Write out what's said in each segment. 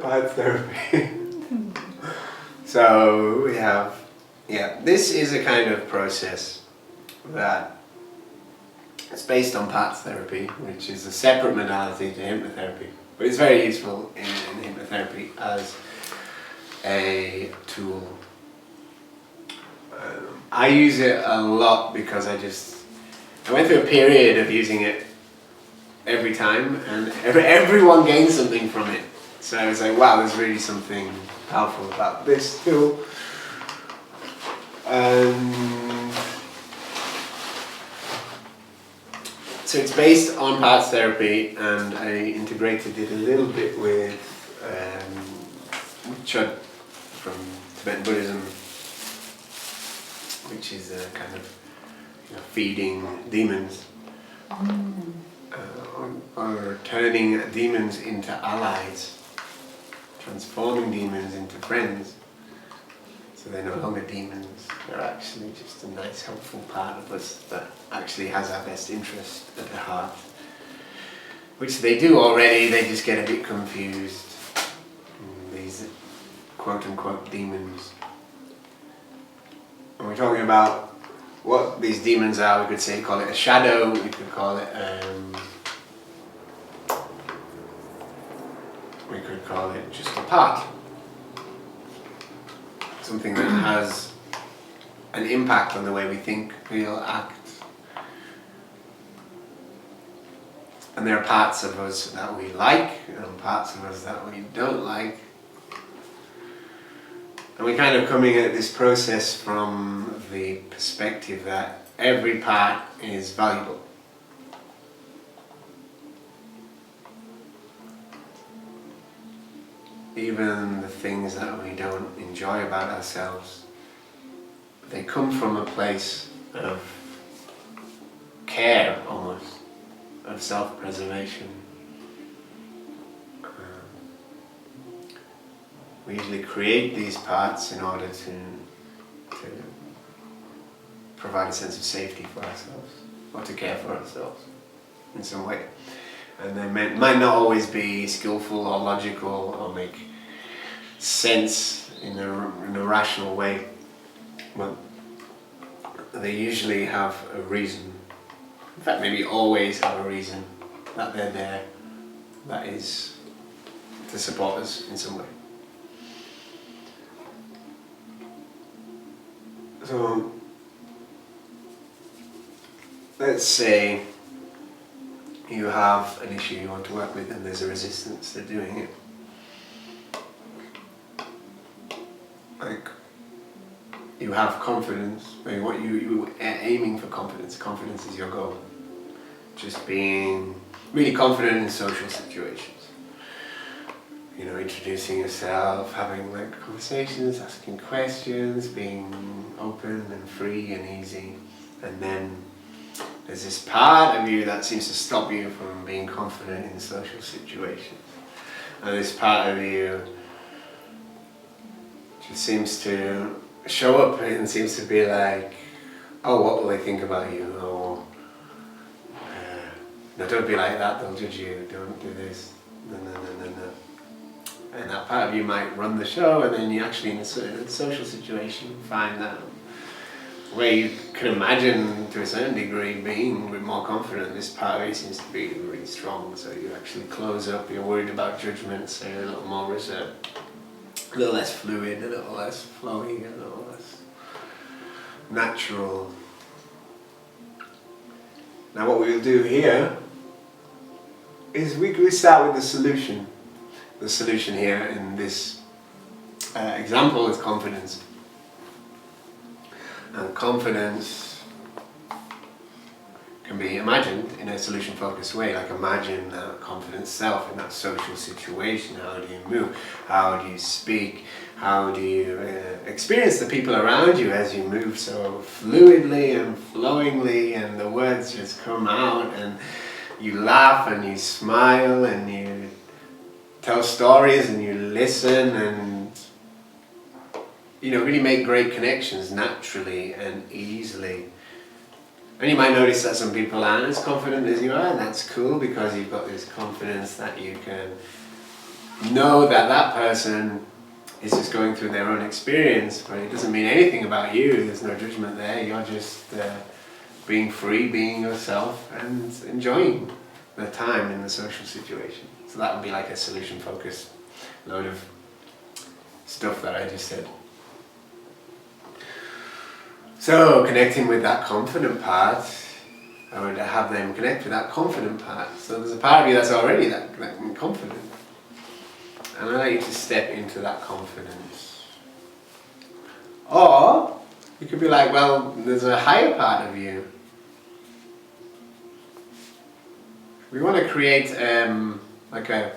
Part therapy. So we have, this is a kind of process that it's based on parts therapy, which is a separate modality to hypnotherapy, but it's very useful in hypnotherapy as a tool. I use it a lot because I went through a period of using it every time, and everyone gains something from it. So I was like, wow, there's really something powerful about this tool. So it's based on parts therapy, and I integrated it a little bit with Chud from Tibetan Buddhism, which is a kind of feeding demons, or turning demons into allies, transforming demons into friends. So they're no longer demons, they're actually just a nice helpful part of us that actually has our best interest at the heart. Which they do already, they just get a bit confused. These quote-unquote demons. When we're talking about what these demons are, we could call it a shadow, we could call it just a part. Something that has an impact on the way we think, feel, act. And there are parts of us that we like, and parts of us that we don't like. And we're kind of coming at this process from the perspective that every part is valuable. Even the things that we don't enjoy about ourselves, they come from a place of care, almost, of self-preservation. We usually create these parts in order to provide a sense of safety for ourselves, or to care for ourselves in some way. And they might not always be skillful or logical or make sense in a rational way, but they usually have a reason. In fact, maybe always have a reason that they're there, that is to support us in some way. So, let's say you have an issue you want to work with and there's a resistance to doing it. Like, you have confidence, maybe what you aiming for confidence. Confidence is your goal. Just being really confident in social situations. You know, introducing yourself, having conversations, asking questions, being open and free and easy. And then there's this part of you that seems to stop you from being confident in social situations. And this part of you just seems to show up and seems to be like, oh, what will they think about you? Or, no, don't be like that, they'll judge you, don't do this, no. And that part of you might run the show, and then you actually, in a social situation, find that where you can imagine, to a certain degree, being a bit more confident. This part of you seems to be really strong, so you actually close up, you're worried about judgment, so you're a little more reserved, a little less fluid, a little less flowy, a little less natural. Now what we'll do here is we start with the solution. The solution here in this example is confidence. And confidence can be imagined in a solution-focused way, like imagine that confident self in that social situation. How do you move? How do you speak? How do you experience the people around you as you move so fluidly and flowingly, and the words just come out, and you laugh and you smile and you tell stories and you listen and really make great connections naturally and easily. And you might notice that some people aren't as confident as you are, and that's cool because you've got this confidence that you can know that that person is just going through their own experience, but it doesn't mean anything about you. There's no judgment there. You're just being free, being yourself, and enjoying the time in the social situation. So that would be like a solution-focused load of stuff that I just said. So connecting with that confident part, I would have them connect with that confident part. So there's a part of you that's already that confident. And I'd like you to step into that confidence. Or you could be like, well, there's a higher part of you. We want to create like a,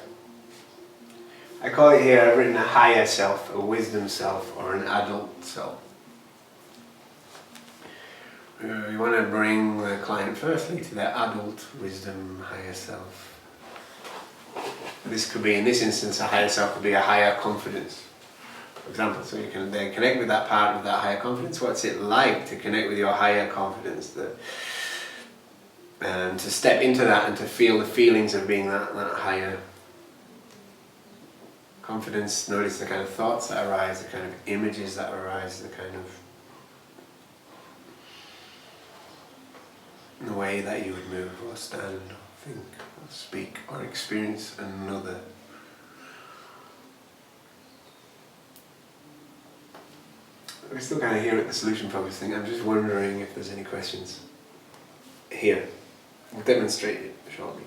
I call it here, I've written a higher self, a wisdom self, or an adult self. We want to bring the client firstly to their adult wisdom, higher self. This could be, in this instance, a higher self could be a higher confidence, for example. So you can then connect with that part of that higher confidence. What's it like to connect with your higher confidence? To step into that and to feel the feelings of being that higher confidence. Notice the kind of thoughts that arise, the kind of images that arise, the kind of the way that you would move or stand or think or speak or experience another. We're still kind of here at the solution focus thing. I'm just wondering if there's any questions here. We'll demonstrate it shortly.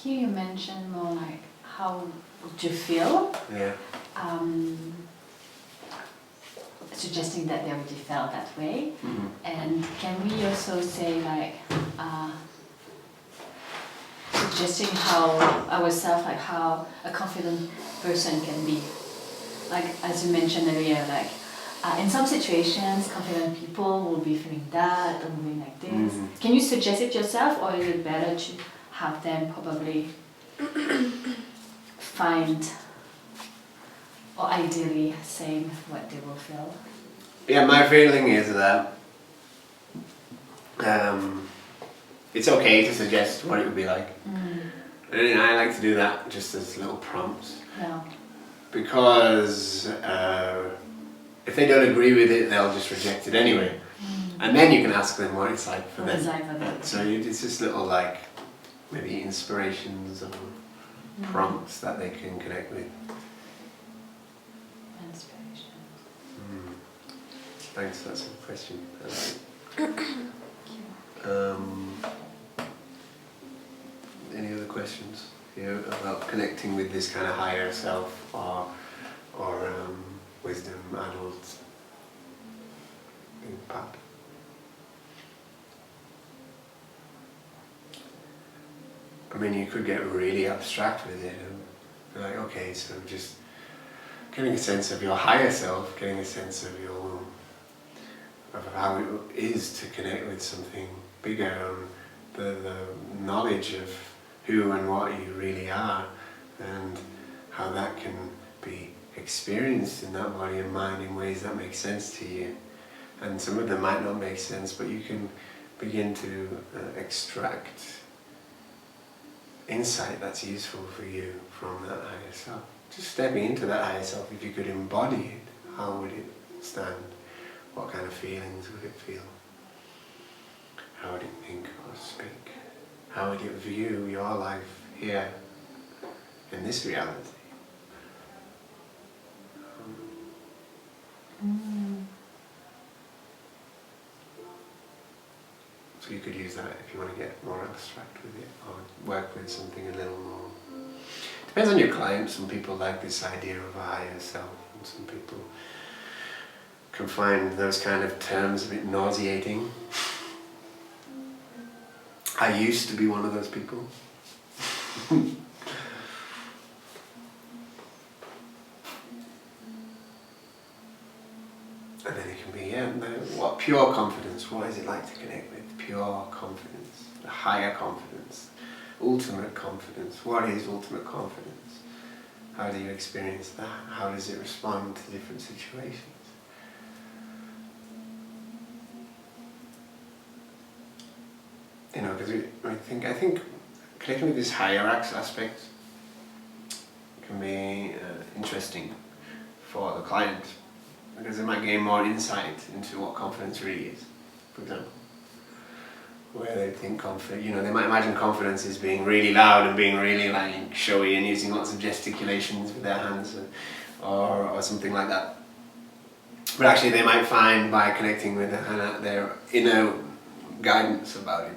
Here you mentioned more like how would you feel? Yeah. Suggesting that they already felt that way. Mm-hmm. And can we also say like suggesting how ourselves, like how a confident person can be, like as you mentioned earlier, like in some situations confident people will be feeling that or moving like this. Mm-hmm. Can you suggest it yourself, or is it better to have them probably find, or ideally saying what they will feel? Yeah, my feeling is that it's okay to suggest what it would be like. And I like to do that just as little prompts. Yeah. Because if they don't agree with it, they'll just reject it anyway. And then you can ask them what it's like for them. So it's just little like maybe inspirations or prompts that they can connect with. Inspiration. Thanks, that's a good question. Any other questions here about connecting with this kind of higher self or wisdom, adult impact? I mean, you could get really abstract with it and be like, okay, so just getting a sense of your higher self, getting a sense of how it is to connect with something bigger, and the knowledge of who and what you really are, and how that can be experienced in that body and mind in ways that make sense to you. And some of them might not make sense, but you can begin to extract insight that's useful for you from that higher self. Just stepping into that higher self, if you could embody it, how would it stand? What kind of feelings would it feel? How would it think or speak? How would it view your life here in this reality? So you could use that if you want to get more abstract with it, or work with something a little more. Depends on your client. Some people like this idea of a higher self, and some people can find those kind of terms a bit nauseating. I used to be one of those people. And then it can be, what pure confidence, what is it like to connect with? Pure confidence, the higher confidence, ultimate confidence. What is ultimate confidence? How do you experience that? How does it respond to different situations? because I think connecting with this hierarchy aspect can be interesting for the client, because they might gain more insight into what confidence really is, for example. Where they think they might imagine confidence as being really loud and being really like showy and using lots of gesticulations with their hands or something like that. But actually they might find by connecting with their inner guidance about it,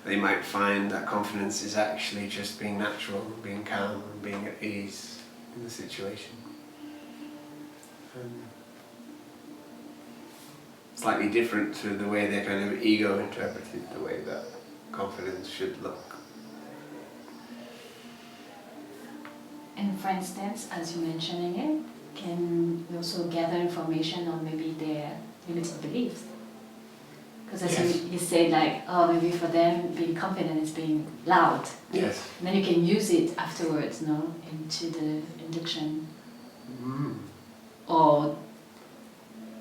they might find that confidence is actually just being natural, being calm and being at ease in the situation. Slightly different to the way their kind of ego interpreted the way that confidence should look. And for instance, as you're mentioning it, can we also gather information on maybe their limited beliefs? Because as yes. you said, like, oh, maybe for them being confident is being loud. Yes. And then you can use it afterwards, no, into the induction. Mm. Or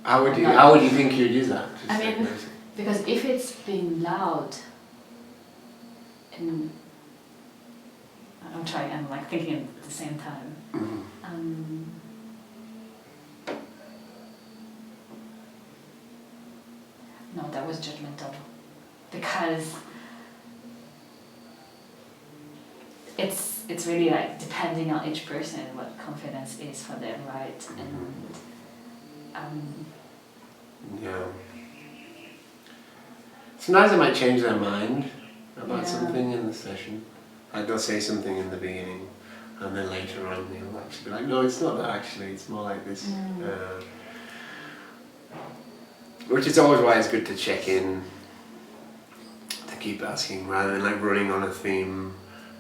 how would you think you'd use that? I mean, because if it's being loud, and I'm like thinking at the same time. Mm-hmm. No, that was judgmental, because it's really like depending on each person what confidence is for them, right? Mm-hmm. And yeah. Sometimes they might change their mind about something in the session. Like they'll say something in the beginning, and then later on they'll actually be like, no, it's not that actually, it's more like this. Which is always why it's good to check in, to keep asking, rather than like running on a theme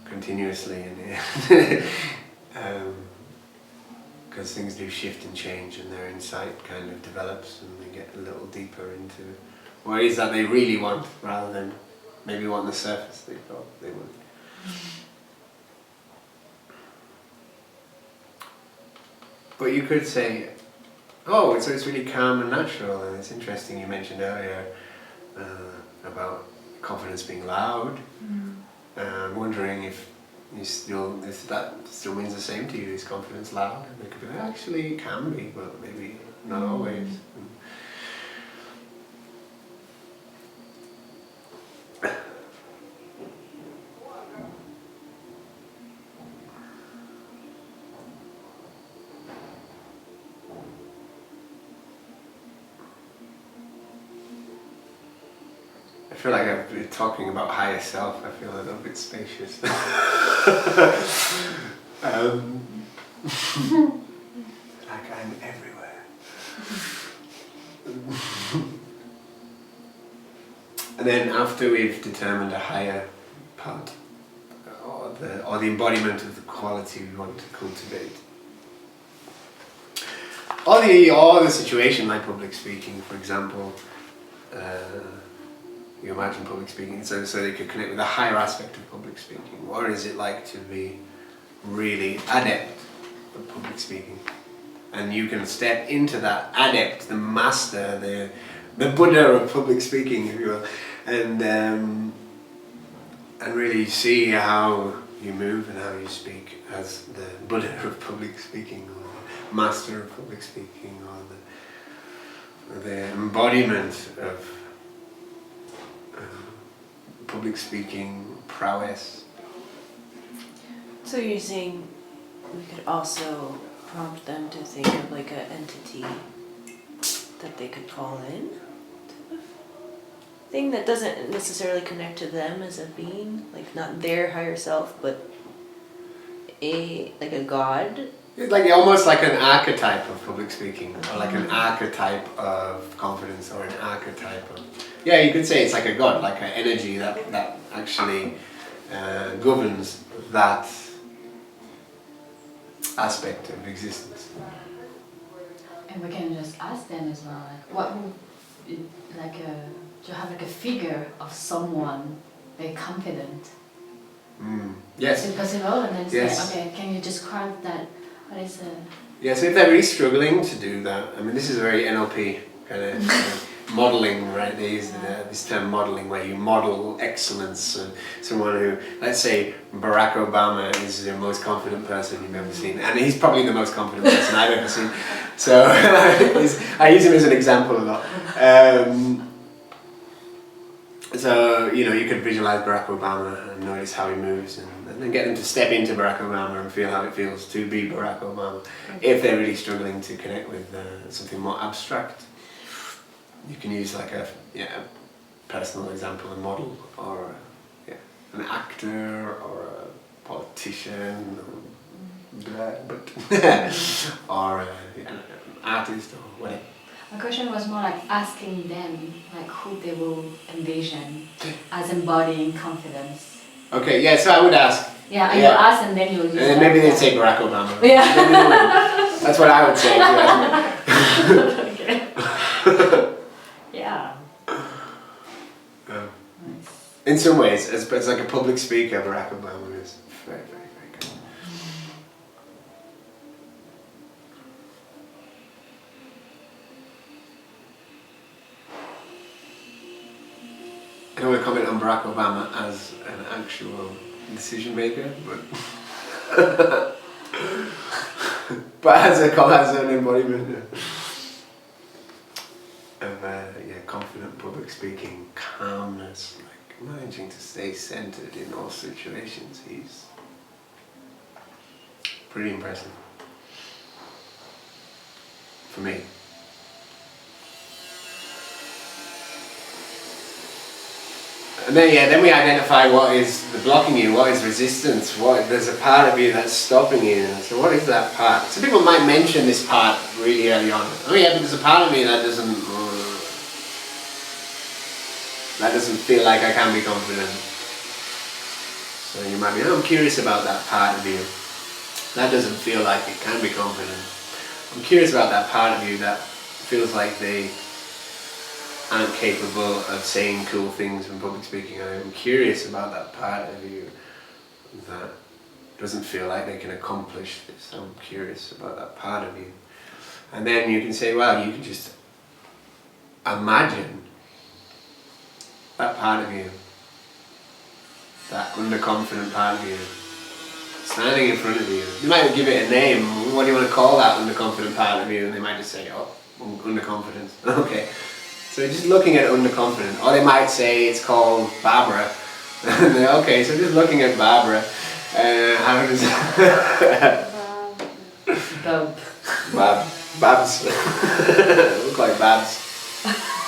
continuously. Because things do shift and change, and their insight kind of develops, and they get a little deeper into what it is that they really want, rather than maybe what on the surface they thought they would. But you could say, oh, so it's really calm and natural, and it's interesting you mentioned earlier about confidence being loud. I'm wondering if that still means the same to you. Is confidence loud? And it could be like, actually it can be, but maybe not always. I feel like I've been talking about higher self. I feel a little bit spacious. Like I'm everywhere. And then after we've determined a higher part, or the embodiment of the quality we want to cultivate, or the situation like public speaking, for example. You imagine public speaking, so they could connect with a higher aspect of public speaking. What is it like to be really adept at public speaking? And you can step into that adept, the master, the Buddha of public speaking, if you will, and really see how you move and how you speak as the Buddha of public speaking, or the master of public speaking, or the embodiment of public speaking prowess. So you're saying we could also prompt them to think of like an entity that they could call in? Thing that doesn't necessarily connect to them as a being, like not their higher self, but a god? It's like almost like an archetype of public speaking, or like an archetype of confidence, or an archetype of... Yeah, you could say it's like a god, like an energy that actually governs that aspect of existence. And we can just ask them as well, like, what would it, like do you have like a figure of someone very confident? Yes. Is it possible? And then Yes. say, okay, can you describe that? What is Yeah, so if they're really struggling to do that, I mean, this is a very NLP kind of modeling, right? They use this term modeling, where you model excellence. So someone who, let's say Barack Obama is the most confident person you've ever seen, and he's probably the most confident person I've ever seen. So I use him as an example a lot. So, you know, you could visualize Barack Obama and notice how he moves, and then get them to step into Barack Obama and feel how it feels to be Barack Obama. If they're really struggling to connect with something more abstract, you can use like a personal example, a model, or an actor, or a politician, or an artist, or whatever. My question was more like asking them like who they will envision as embodying confidence. Okay, yeah, so I would ask. Yeah, and you'll ask and then you'll use and then maybe they'd say Barack Obama. Yeah. That's what I would say. Okay. Yeah. Nice. In some ways, as like a public speaker, Barack Obama is very, very, very good. I don't want to comment on Barack Obama as an actual decision maker, but but as an embodiment of confident public speaking, calmness, like managing to stay centered in all situations. He's pretty impressive for me. And then we identify what is blocking you, what is resistance, there's a part of you that's stopping you. So what is that part? Some people might mention this part really early on. Oh yeah, but there's a part of me that doesn't feel like I can be confident. So you might be, I'm curious about that part of you. That doesn't feel like it can be confident. I'm curious about that part of you that feels like they aren't capable of saying cool things in public speaking. I'm curious about that part of you that doesn't feel like they can accomplish this. I'm curious about that part of you. And then you can say, well, you can just imagine that part of you, that underconfident part of you, standing in front of you. You might give it a name. What do you want to call that underconfident part of you? And they might just say, oh, underconfidence. Okay. So just looking at underconfident, or they might say it's called Barbara. Okay, so just looking at Barbara, how does Babs. Look like Babs.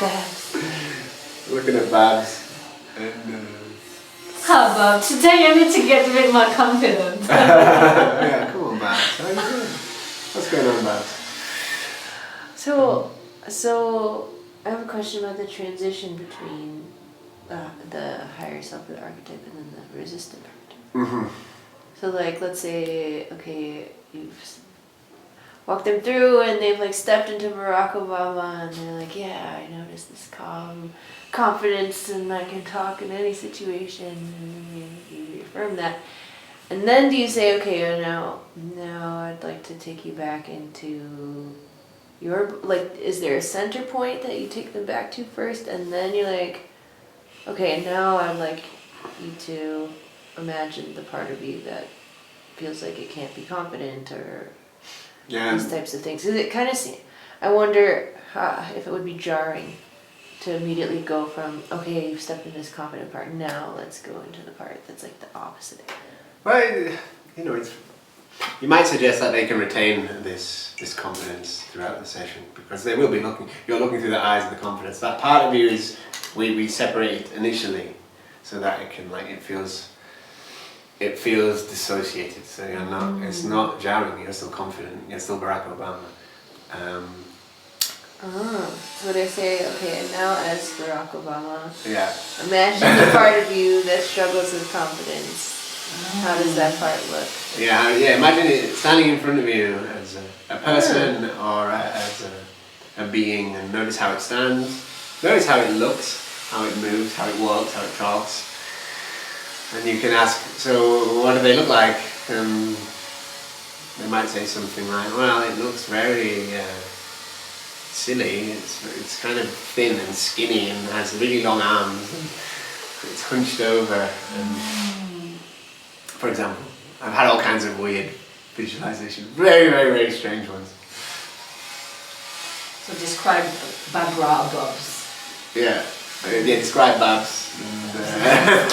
Babs. Looking at Babs, and How about today I need to get a bit more confident. yeah, come on, Babs. How are you doing? What's going on, Babs? So I have a question about the transition between the higher self, the archetype, and then the resistant archetype. Mm-hmm. So like, let's say, okay, you've walked them through and they've like stepped into Barack Obama and they're like, yeah, I noticed this calm confidence and I can talk in any situation, and you reaffirm that. And then do you say, okay, now I'd like to take you back into your, like, is there a center point that you take them back to first, and then you're like, okay, now I'd like you to imagine the part of you that feels like it can't be confident, or these types of things. Is it kind of, I wonder if it would be jarring to immediately go from, okay, you've stepped into this confident part, now let's go into the part that's like the opposite. Well, you know, you might suggest that they can retain this confidence throughout the session, because they will be you're looking through the eyes of the confidence. That part of you is, we separate it initially so that it can, like, it feels dissociated, so you're not, it's not jarring, you're still confident, you're still Barack Obama. So they say, okay, and now as Barack Obama, imagine the part of you that struggles with confidence. How does that part look? Yeah, imagine it standing in front of you as a person or as a being, and notice how it stands, notice how it looks, how it moves, how it walks, how it talks. And you can ask, so what do they look like? They might say something like, well, it looks very silly. It's kind of thin and skinny and has really long arms and it's hunched over. And for example, I've had all kinds of weird visualizations, very, very, very strange ones. So describe Barbara Bobs. Yeah, describe Babs. And,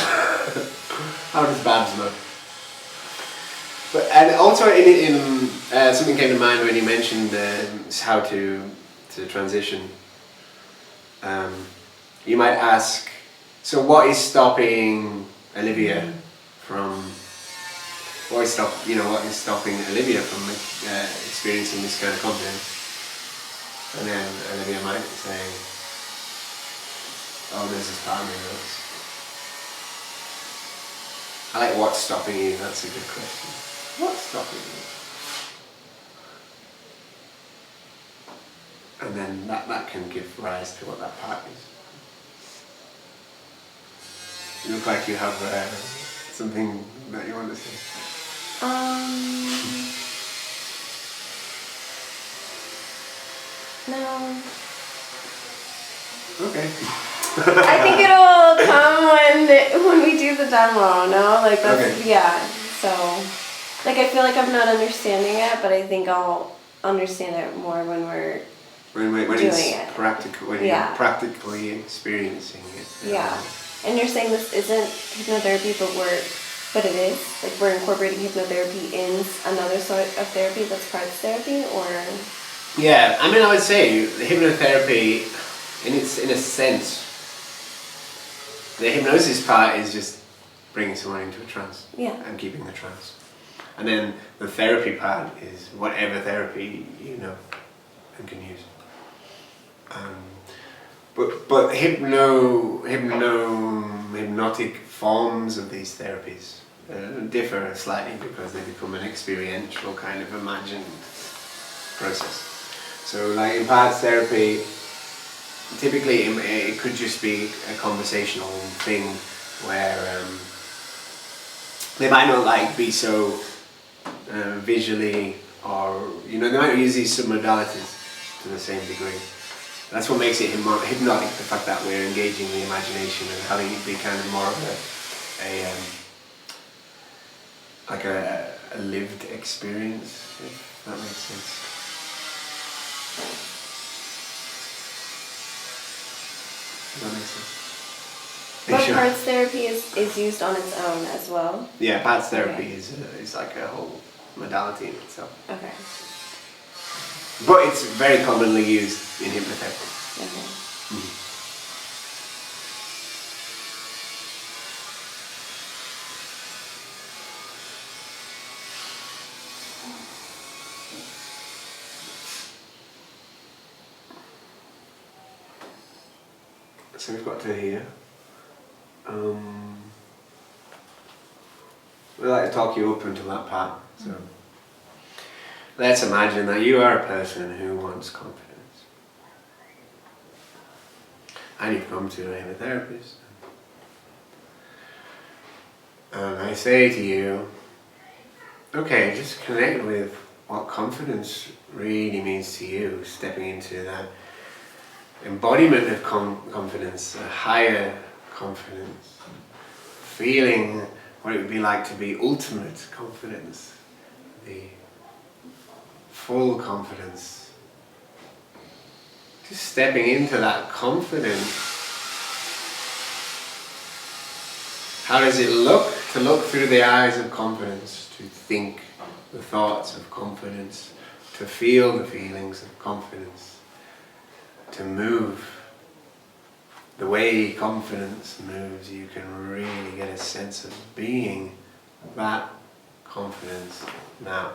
how does Babs look? But and also in something came to mind when you mentioned how to transition. You might ask, so what is stopping Olivia from? What is stopping Olivia from experiencing this kind of confidence? And then Olivia might say, oh, there's this part of me that's... I like what's stopping you, that's a good question. What's stopping you? And then that can give rise to what that part is. You look like you have something that you want to say. No. Okay. I think it'll come when we do the demo, no? Like that's, Okay. yeah. So, like I feel like I'm not understanding it, but I think I'll understand it more when we're when doing it's it. practical, when Yeah. you're practically experiencing it. Yeah. And you're saying this isn't hypnotherapy, but it is? Like we're incorporating hypnotherapy in another sort of therapy that's parts therapy, or? Yeah, I mean, I would say the hypnotherapy, in a sense, the hypnosis part is just bringing someone into a trance and keeping the trance. And then the therapy part is whatever therapy you know and can use. But hypnotic forms of these therapies differ slightly because they become an experiential kind of imagined process. So like in parts therapy, typically it could just be a conversational thing where they might not like be so visually, or they might use these submodalities to the same degree. That's what makes it hypnotic, the fact that we're engaging the imagination and having it be kind of more of a lived experience, if that makes sense. Does that make sense? But Sure? parts therapy is used on its own as well? Yeah, parts therapy Okay. is like a whole modality in itself. Okay. But it's very commonly used in hypnotherapy. Okay. So we've got to here. We'd like to talk you up until that part. So let's imagine that you are a person who wants confidence. And you've come to a hypnotherapist. And I say to you, okay, just connect with what confidence really means to you, stepping into that embodiment of confidence, a higher confidence, feeling what it would be like to be ultimate confidence, the full confidence. Just stepping into that confidence. How does it look to look through the eyes of confidence, to think the thoughts of confidence, to feel the feelings of confidence, to move the way confidence moves? You can really get a sense of being that confidence now.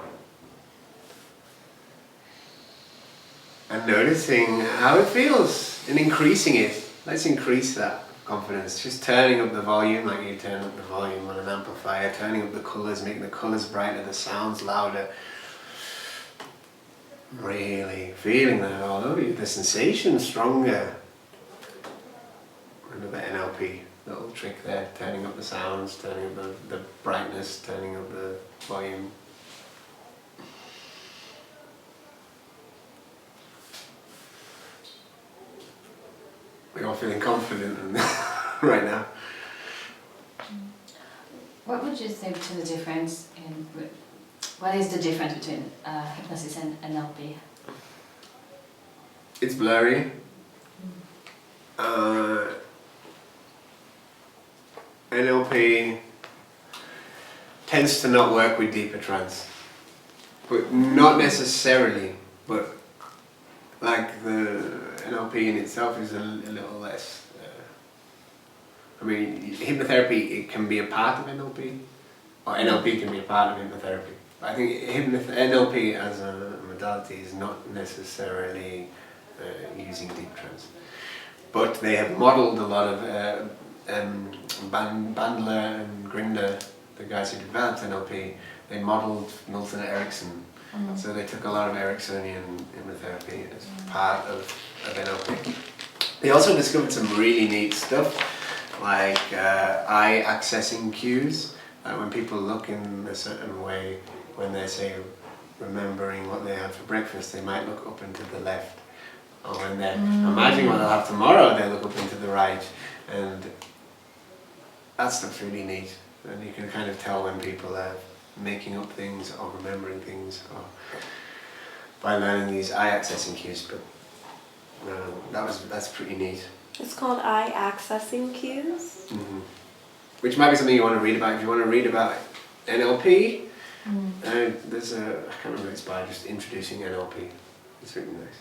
And noticing how it feels and increasing it. Let's increase that confidence. Just turning up the volume like you turn up the volume on an amplifier, turning up the colours, making the colours brighter, the sounds louder. Really feeling that all over you, the sensation stronger. Another NLP little trick there, turning up the sounds, turning up the brightness, turning up the volume. we're all feeling confident and right now. What would you say to the difference in, what is the difference between hypnosis and NLP? It's blurry. NLP tends to not work with deeper trance, but not necessarily, but like the NLP in itself is a little less. I mean, hypnotherapy, it can be a part of NLP, or NLP can be a part of hypnotherapy. I think NLP as a modality is not necessarily using deep trance. But they have modelled a lot of Bandler and Grinder, the guys who developed NLP, they modelled Milton Erickson. So they took a lot of Ericksonian hypnotherapy as part of NLP. They also discovered some really neat stuff, like eye accessing cues. When people look in a certain way, when they say remembering what they had for breakfast, they might look up and to the left. Or when they're imagining what they'll have tomorrow, they look up and to the right. And that stuff's really neat. And you can kind of tell when people are making up things or remembering things or by learning these eye accessing cues. But that's pretty neat. It's called eye accessing cues. Mm-hmm. Which might be something you want to read about. If you want to read about NLP, there's I can't remember, it's by just introducing NLP. It's really nice.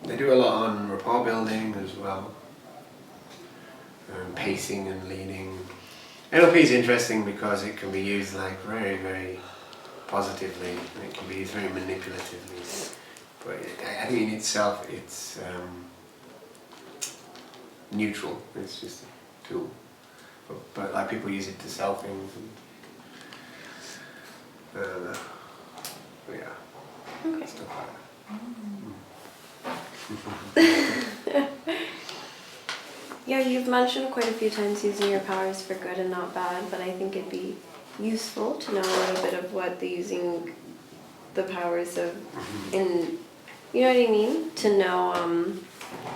They do a lot on rapport building as well, pacing and leading. NLP is interesting because it can be used like very, very positively, and it can be used very manipulatively. But I think in itself it's neutral. It's just a tool. But like people use it to sell things and yeah, stuff like that. Yeah, you've mentioned quite a few times using your powers for good and not bad, but I think it'd be useful to know a little bit of what using the powers of, in, you know what I mean? To know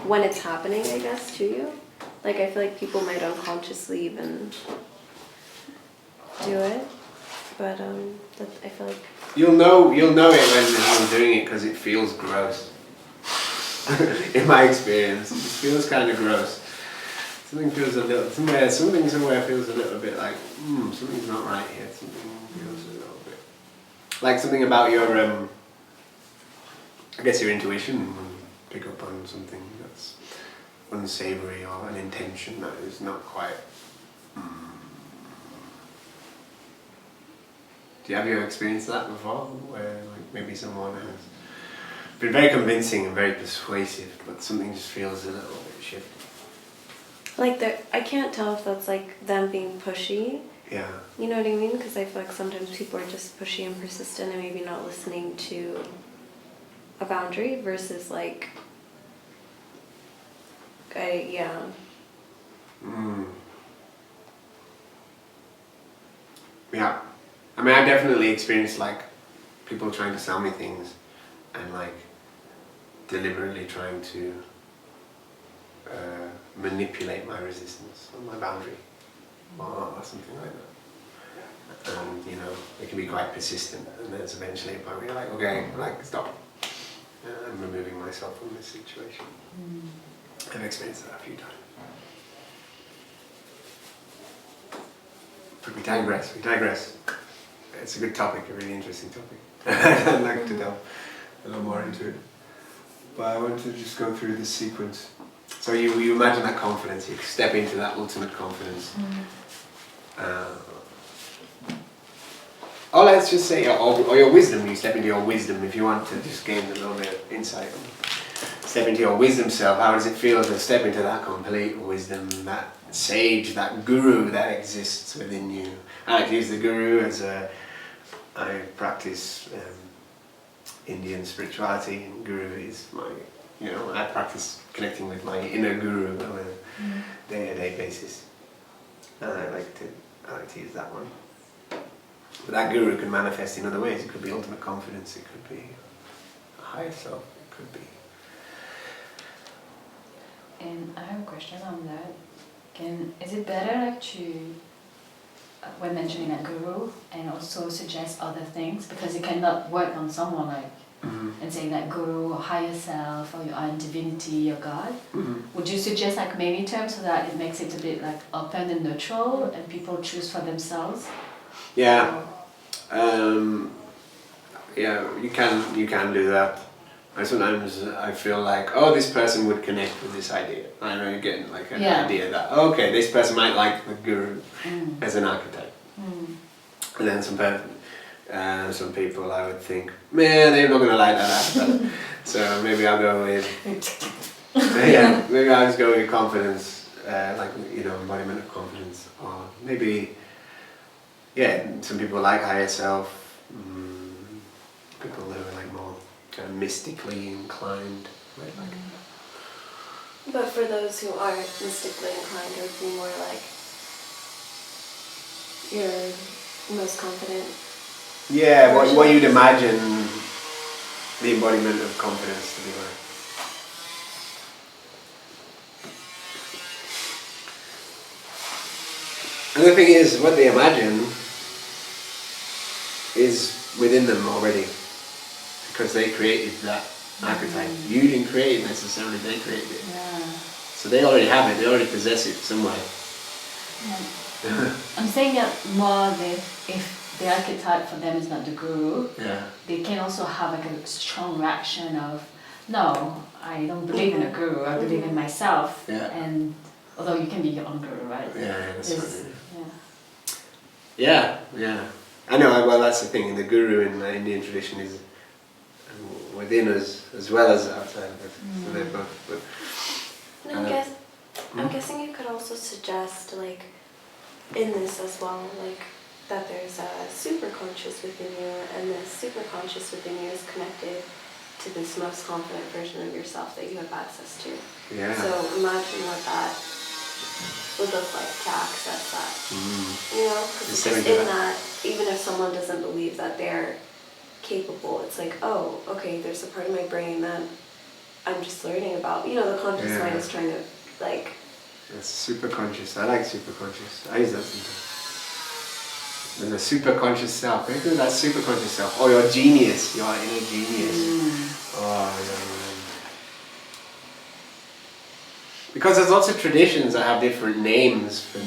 when it's happening, I guess, to you. Like, I feel like people might unconsciously even do it, but I feel like... You'll know it when you're doing it because it feels gross. In my experience, it feels kind of gross. Something feels a little, something somewhere feels a little bit like, something's not right here. Something feels a little bit like something about your, I guess your intuition will pick up on something that's unsavory or an intention that is not quite. Have you experienced that before, where like maybe someone has been very convincing and very persuasive, but something just feels a little bit shifty? Like, I can't tell if that's like them being pushy. Yeah. You know what I mean? Because I feel like sometimes people are just pushy and persistent and maybe not listening to a boundary versus like, yeah. Yeah. I mean, I've definitely experienced like people trying to sell me things and like deliberately trying to manipulate my resistance or my boundary or something like that. And you know, it can be quite persistent, and there's eventually a point where you're like, okay, like stop. I'm removing myself from this situation. I've experienced that a few times. But we digress. It's a good topic, a really interesting topic. I'd like to delve a little more into it. But I want to just go through this sequence. So you imagine that confidence, you step into that ultimate confidence. Or let's just say, or your wisdom, you step into your wisdom if you want to just gain a little bit of insight. Step into your wisdom self. How does it feel to step into that complete wisdom, that sage, that guru that exists within you? I like to use the guru as I practice Indian spirituality, and guru is my, I practice connecting with my inner guru on a day-to-day basis. And I like to use that one. But that guru can manifest in other ways. It could be ultimate confidence, it could be a higher self, it could be And I have a question on that. Is it better like to, when mentioning a guru, and also suggest other things, because you cannot work on someone like and saying that guru or higher self or your own divinity or God? Would you suggest like many terms so that it makes it a bit like open and neutral and people choose for themselves? Yeah. Yeah, you can do that. And sometimes I feel like, oh, this person would connect with this idea. I know you're getting like an idea that, okay, this person might like the guru as an archetype. And then some people I would think, man, they're not going to like that archetype. So maybe I'll go with, maybe I'll just go with confidence, like, embodiment of confidence. Or maybe, some people like higher self. People who are like more kind of mystically inclined, right? But for those who aren't mystically inclined, it would be more like your most confident. Yeah, what you'd imagine the embodiment of confidence to be like. And the thing is, what they imagine is within them already, because they created that archetype. You didn't create it necessarily, they created it. So they already have it, they already possess it somewhere. I'm saying that more that if the archetype for them is not the guru, they can also have like a strong reaction of, no, I don't believe in a guru, I believe in myself. And although you can be your own guru, right? That's right. Yeah. I know, well that's the thing, the guru in the Indian tradition is within us as well as outside of us. So they're both. And I'm guessing you could also suggest, like, in this as well, like, that there's a superconscious within you, and this superconscious within you is connected to this most confident version of yourself that you have access to. So imagine what that would look like to access that. Because in that, even if someone doesn't believe that they're capable, it's like, oh, okay, there's a part of my brain that I'm just learning about. The conscious mind is trying to, like... That's super conscious. I like super conscious. I use that sometimes. There's a super conscious self. Think of that super conscious self. Or your genius, your inner genius. Because there's lots of traditions that have different names for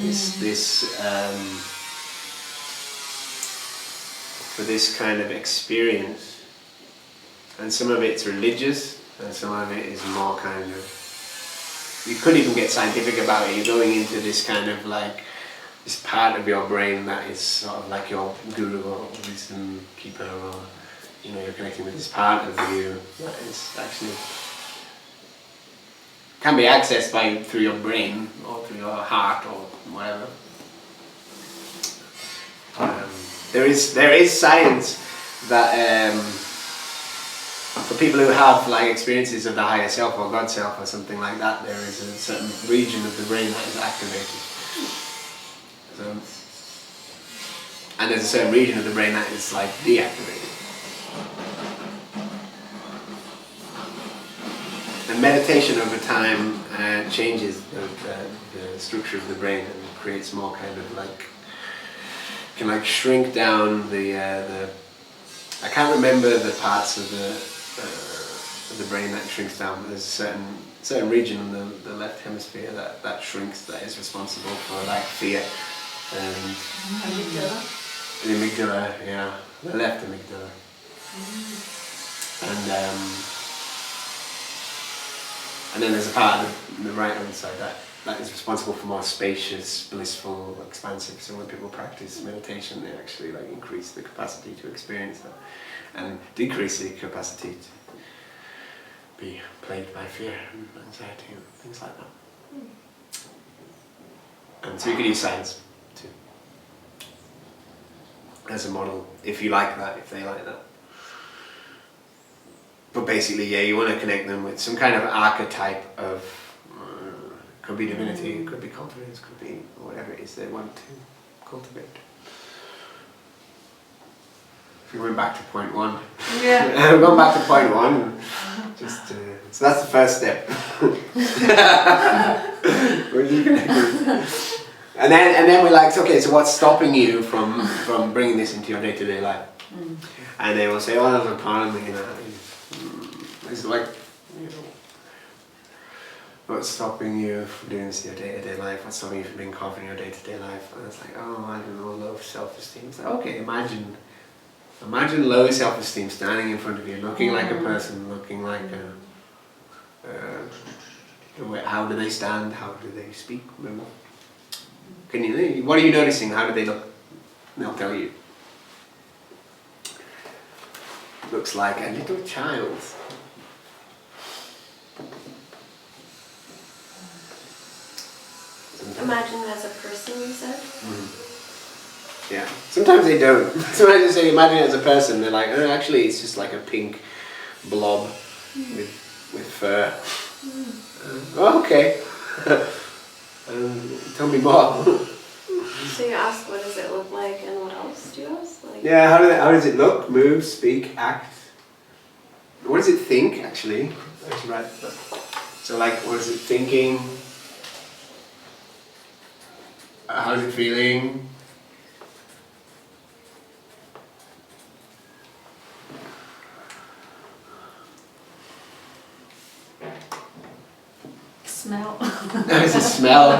this kind of experience. And some of it's religious, and some of it is more kind of... You could even get scientific about it. You're going into this kind of like, this part of your brain that is sort of like your guru or wisdom keeper, or, you're connecting with this part of you that is actually... can be accessed through your brain or through your heart or whatever. There is science that for people who have like experiences of the higher self or God self or something like that, there is a certain region of the brain that is activated. And there's a certain region of the brain that is like deactivated. And meditation over time changes the structure of the brain and creates more kind of like, can like shrink down the I can't remember the parts of the brain that shrinks down, but there's a certain region in the left hemisphere that shrinks, that is responsible for like fear. Amygdala? The amygdala, the left amygdala. And then there's a part of the right hand side that is responsible for more spacious, blissful, expansive. So when people practice meditation, they actually like increase the capacity to experience that, and decrease the capacity to be plagued by fear and anxiety and things like that. And so you could use science too as a model, if you like that, if they like that. But basically, you want to connect them with some kind of archetype of, could be divinity, could be confidence, could be whatever it is they want to cultivate. If we went back to point one. Yeah. We're going back to point one, just to So that's the first step. We're just connected. And then we're like, okay, so what's stopping you from bringing this into your day-to-day life? And they will say, oh, there's a part of me, it's like, what's stopping you from doing this in your day-to-day life? What's stopping you from being confident in your day-to-day life? And it's like, oh, I don't know, low self-esteem. It's like, okay, imagine low self-esteem standing in front of you, looking like a person, looking like how do they stand? How do they speak? What are you noticing? How do they look? They'll tell you. Looks like a little child. Imagine as a person, you said? Yeah. Sometimes they don't. Sometimes they say imagine it as a person. They're like, oh, actually it's just like a pink blob with fur. Oh, okay. Tell me more. So you ask what does it look like and what else do you ask? Like, Yeah, how does it look, move, speak, act? What does it think actually? Right. So like what is it thinking? How's it feeling? Smell. How does it smell?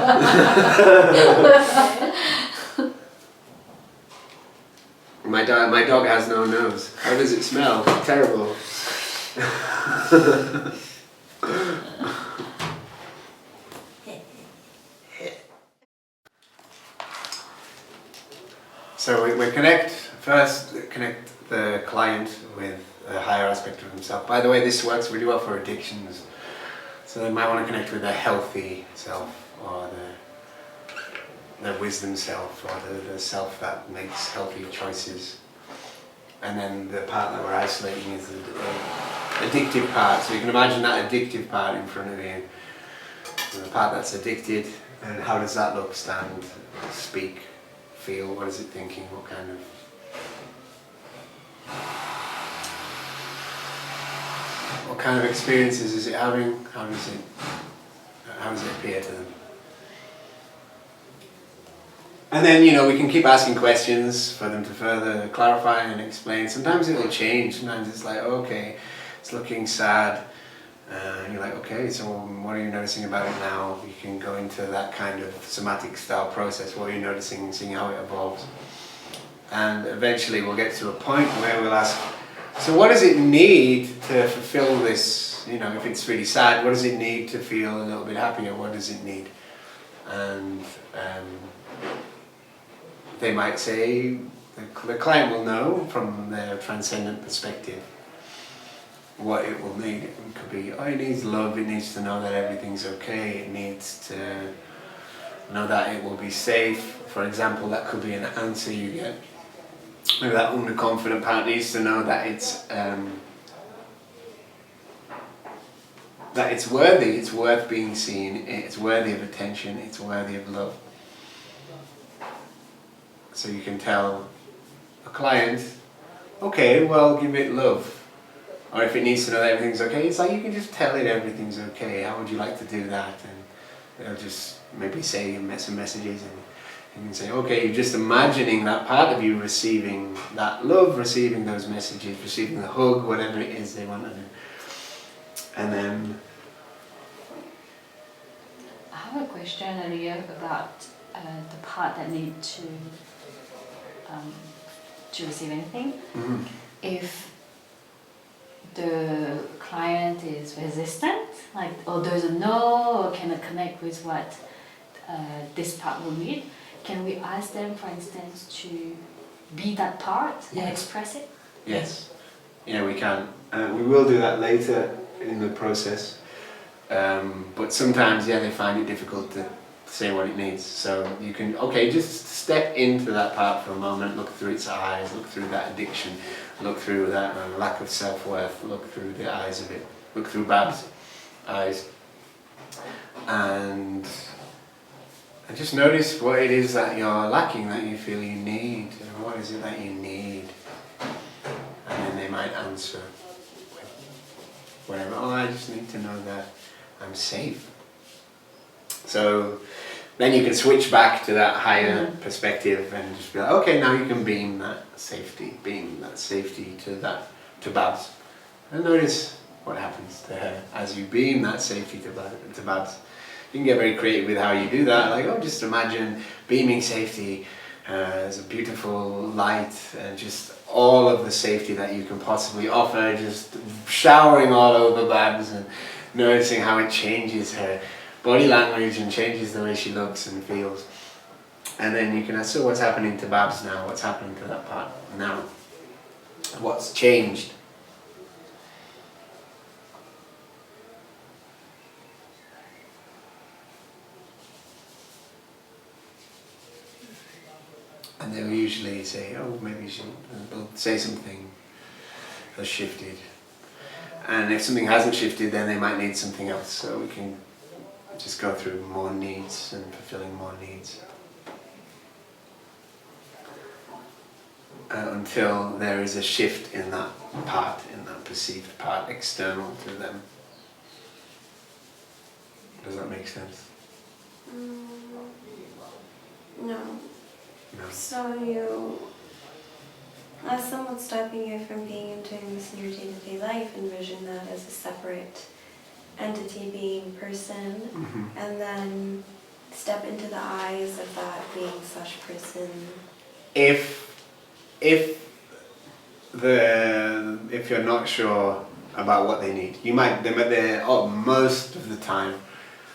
My dog has no nose. How does it smell? Terrible. So we connect the client with a higher aspect of himself. By the way, this works really well for addictions. So they might want to connect with their healthy self, or their wisdom self, or the self that makes healthy choices. And then the part that we're isolating is the addictive part. So you can imagine that addictive part in front of you. So the part that's addicted, and how does that look, stand, speak, feel? What is it thinking? What kind of experiences is it having? How does it appear to them? And then, we can keep asking questions for them to further clarify and explain. Sometimes it will change. Sometimes it's like, okay, it's looking sad. And you're like, okay, so what are you noticing about it now? You can go into that kind of somatic style process. What are you noticing, seeing how it evolves? And eventually we'll get to a point where we'll ask, so what does it need to fulfill this? If it's really sad, what does it need to feel a little bit happier? What does it need? And they might say, the client will know from their transcendent perspective what it will need. It could be, it needs love, it needs to know that everything's okay, it needs to know that it will be safe. For example, that could be an answer you get. Maybe that underconfident part needs to know that it's worthy, it's worth being seen, it's worthy of attention, it's worthy of love. So you can tell a client, okay, well, give it love. Or if it needs to know that everything's okay, it's like you can just tell it everything's okay. How would you like to do that? And they'll just maybe say some messages, and you can say, okay, you're just imagining that part of you receiving that love, receiving those messages, receiving the hug, whatever it is they want to do. And then I have a question earlier about the part that need to receive anything. Mm-hmm. If the client is resistant, or doesn't know, or cannot connect with what this part will need, can we ask them, for instance, to be that part and express it? Yes. Yeah, we can. We will do that later in the process. But sometimes, they find it difficult to say what it needs. So you can, just step into that part for a moment, look through its eyes, look through that addiction, look through that lack of self-worth, look through the eyes of it, look through Bab's eyes. And just notice what it is that you're lacking, that you feel you need. What is it that you need? And then they might answer with whatever. I I just need to know that I'm safe. So then you can switch back to that higher perspective and just be like, okay, now you can beam that safety to Babs. And notice what happens to her as you beam that safety to Babs. You can get very creative with how you do that. Like, oh, just imagine beaming safety as a beautiful light and just all of the safety that you can possibly offer, just showering all over Babs and noticing how it changes her body language and changes the way she looks and feels. And then you can ask, so what's happening to Babs now? What's happening to that part now? What's changed? And they'll usually say, oh, maybe they'll say something has shifted. And if something hasn't shifted, then they might need something else. So we can just go through more needs and fulfilling more needs. Until there is a shift in that part, in that perceived part, external to them. Does that make sense? No. No. So you, as someone stopping you from being and doing this in your day-to-day life, envision that as a separate entity, being person, and then step into the eyes of that being slash person. If you're not sure about what they need, most of the time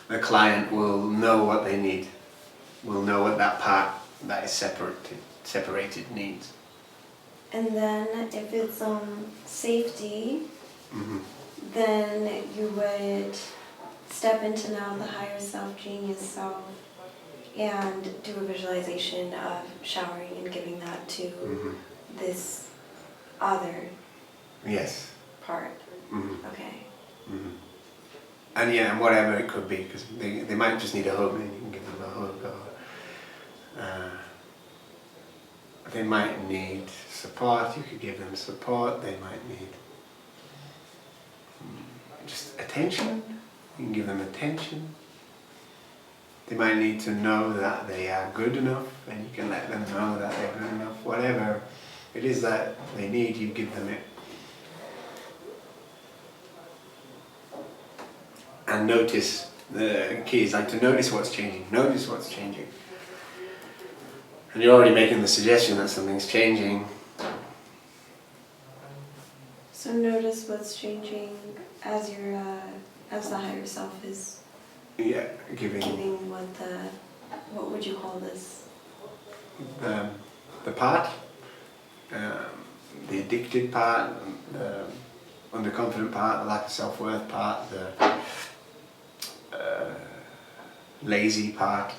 the client will know what they need, will know what that part that is separated needs. And then if it's safety, then you would step into now the higher self, genius self, and do a visualization of showering and giving that to this other Yes. part. Okay. And whatever it could be, because they might just need a hug and you can give them a hug, or they might need support, you could give them support. They might need just attention, you can give them attention. They might need to know that they are good enough, and you can let them know that they're good enough. Whatever it is that they need, you give them it. And notice, the key is like to notice what's changing. Notice what's changing. And you're already making the suggestion that something's changing. So notice what's changing as your as the higher self is Giving what would you call this? The part, the addicted part, the underconfident part, the lack of self-worth part, the lazy part,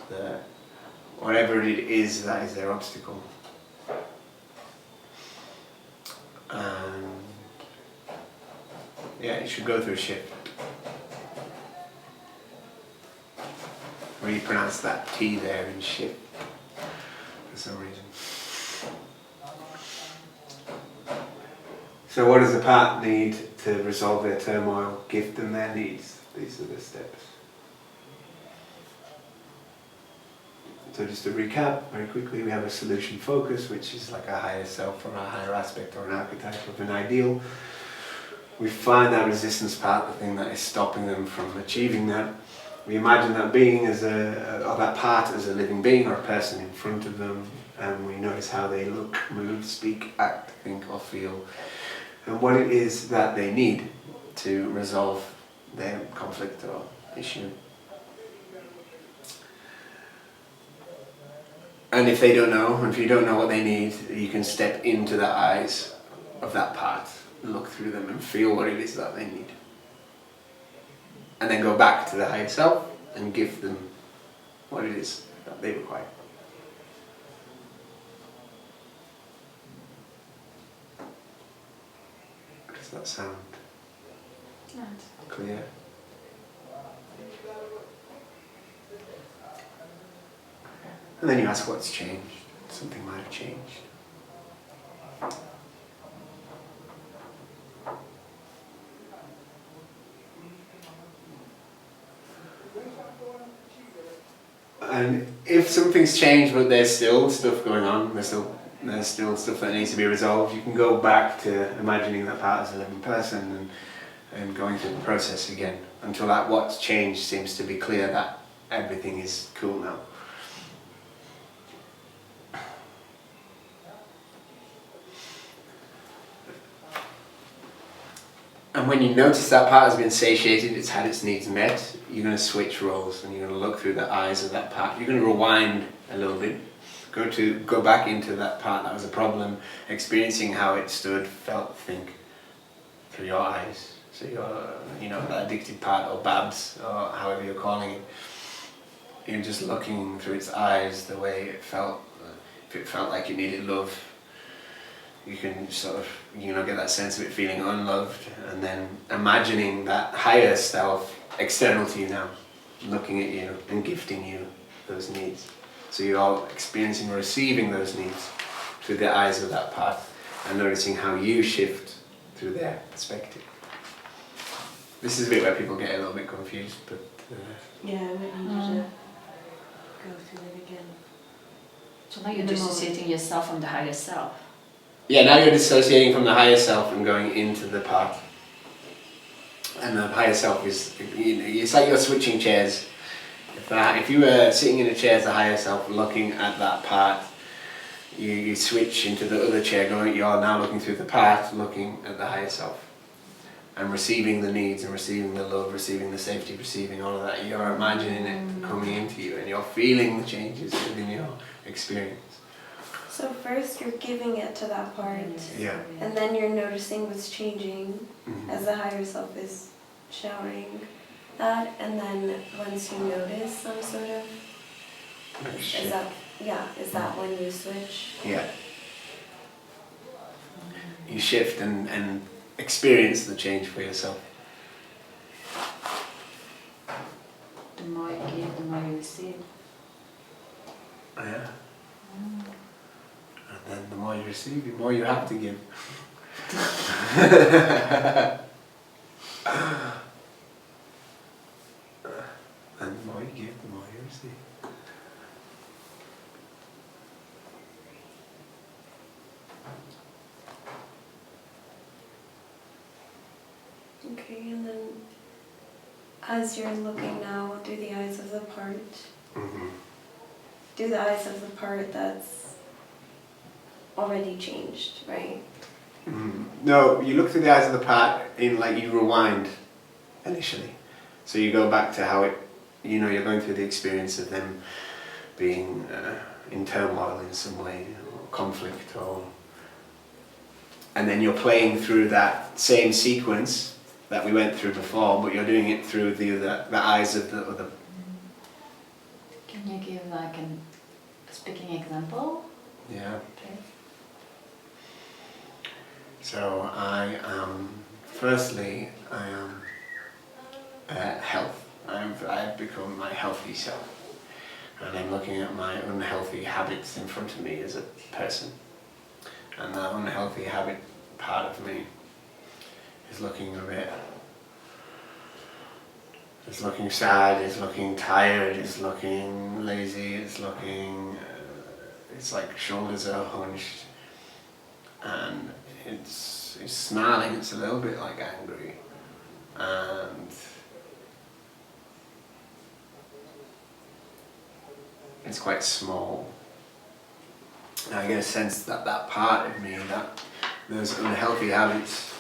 whatever it is that is their obstacle. And it should go through a shift. Really pronounce that T there in shift for some reason. So what does the part need to resolve their turmoil? Gift them their needs. These are the steps. So just to recap very quickly, we have a solution focus, which is like a higher self or a higher aspect or an archetype of an ideal. We find that resistance part, the thing that is stopping them from achieving that. We imagine that being or that part as a living being or a person in front of them, and we notice how they look, move, speak, act, think or feel, and what it is that they need to resolve their conflict or issue. And if they don't know, and if you don't know what they need, you can step into the eyes of that part, look through them and feel what it is that they need. And then go back to the higher self and give them what it is that they require. Does that sound clear? And then you ask what's changed. Something might have changed. And if something's changed but there's still stuff going on, there's still stuff that needs to be resolved, you can go back to imagining that part as a living person and going through the process again until that what's changed seems to be clear that everything is cool now. And when you notice that part has been satiated, it's had its needs met, you're going to switch roles and you're going to look through the eyes of that part. You're going to rewind a little bit, go back into that part that was a problem, experiencing how it stood, felt, think through your eyes. So your, that addicted part, or Babs, or however you're calling it. You're just looking through its eyes the way it felt. If it felt like it needed love, you can sort of, get that sense of it feeling unloved, and then imagining that higher self external to you now, looking at you and gifting you those needs. So you're experiencing or receiving those needs through the eyes of that part, and noticing how you shift through their perspective. This is a bit where people get a little bit confused, but... Yeah, I would need you to go through it again. So now you're dissociating yourself from the higher self. Yeah, now you're dissociating from the higher self and going into the part. And the higher self is, it's like you're switching chairs. If you were sitting in a chair as the higher self looking at that part, you switch into the other chair, you're now looking through the part, looking at the higher self. And receiving the needs and receiving the love, receiving the safety, receiving all of that. You're imagining it coming into you and you're feeling the changes within your experience. So first you're giving it to that part, Yeah. and then you're noticing what's changing as the higher self is showering that, and then once you notice some sort of, is that when you switch? Yeah. You shift and experience the change for yourself. The more you give, the more you receive. Yeah. And then the more you receive, the more you have to give. And the more you give, the more you receive. Okay, and then as you're looking now through the eyes of the part, through the eyes of the part that's already changed, right? No, you look through the eyes of the part in like you rewind initially. So you go back to how it, you're going through the experience of them being in turmoil in some way, or conflict, and then you're playing through that same sequence that we went through before, but you're doing it through the eyes of the other. Can you give like a speaking example? Yeah. Okay. So I am, firstly, I am health. I've become my healthy self. And I'm looking at my unhealthy habits in front of me as a person. And that unhealthy habit part of me is looking it's looking sad, it's looking tired, it's looking lazy, it's looking, it's like shoulders are hunched. And it's snarling, it's a little bit like angry. And it's quite small. And I get a sense that that part of me, that those unhealthy habits,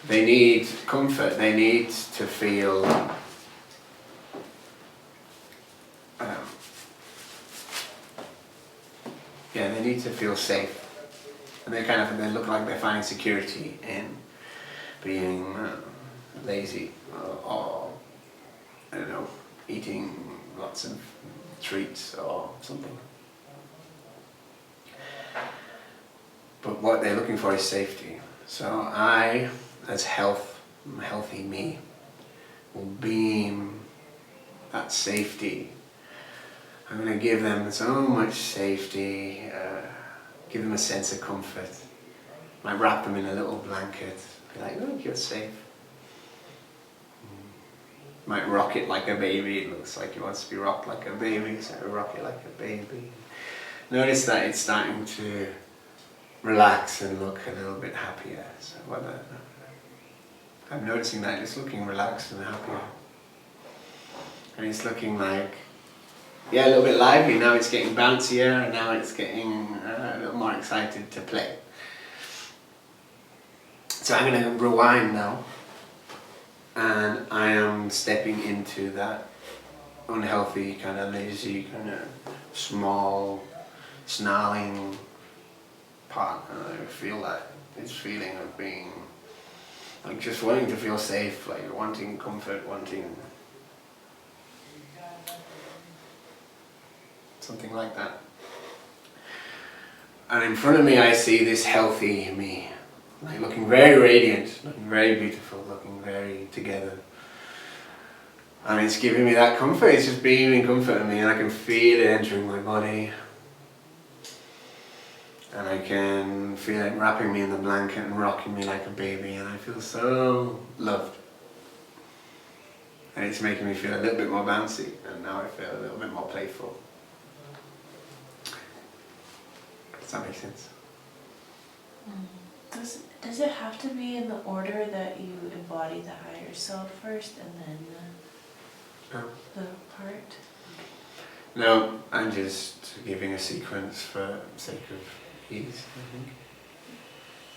they need comfort, they need to feel they need to feel safe. And they look like they're finding security in being lazy or I don't know, eating lots of treats or something. But what they're looking for is safety. So I, as healthy me, will beam that safety. I'm going to give them so much safety, give them a sense of comfort. Might wrap them in a little blanket, be like, look, you're safe. might rock it like a baby. It looks like he wants to be rocked like a baby, so rock it like a baby. Notice that it's starting to relax and look a little bit happier. So I'm noticing that it's looking relaxed and happier. And it's looking like, yeah, a little bit lively. Now it's getting bouncier, and now it's getting a little more excited to play. So I'm going to rewind now, and I am stepping into that unhealthy, kind of lazy, kind of small, snarling part, and I feel that this feeling of being, like, just wanting to feel safe, like wanting comfort, wanting something like that. And in front of me I see this healthy me, like looking very radiant, looking very beautiful, looking very together. And it's giving me that comfort, it's just beaming comfort on me, and I can feel it entering my body. And I can feel it wrapping me in the blanket and rocking me like a baby, and I feel so loved. And it's making me feel a little bit more bouncy, and now I feel a little bit more playful. Does that make sense? Does it have to be in the order that you embody the higher self first and then the part? No, I'm just giving a sequence for sake of ease, I think.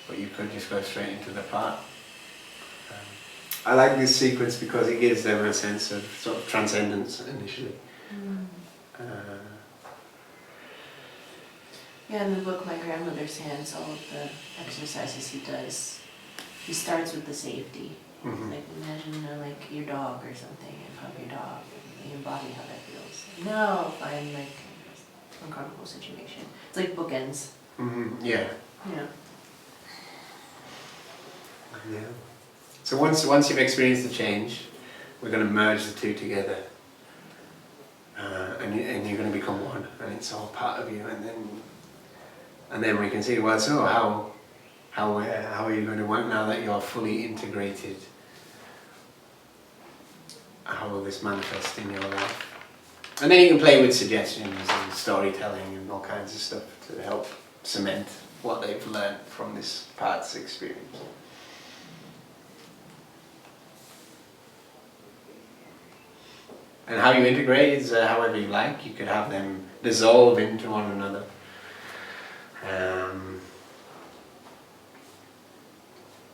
But you could just go straight into the part. I like this sequence because it gives them a sense of sort of transcendence initially. Yeah, in the book My Grandmother's Hands, all of the exercises he does, he starts with the safety. Like imagine like your dog or something, and hug your dog, and you embody how that feels. Now I'm like an uncomfortable situation. It's like bookends. Yeah. Yeah. Yeah. So once you've experienced the change, we're going to merge the two together, and you're going to become one, and it's all part of you, and then we can see, well, so how are you going to work now that you're fully integrated? How will this manifest in your life? And then you can play with suggestions and storytelling and all kinds of stuff to help cement what they've learned from this past experience. And how you integrate is however you like. You could have them dissolve into one another.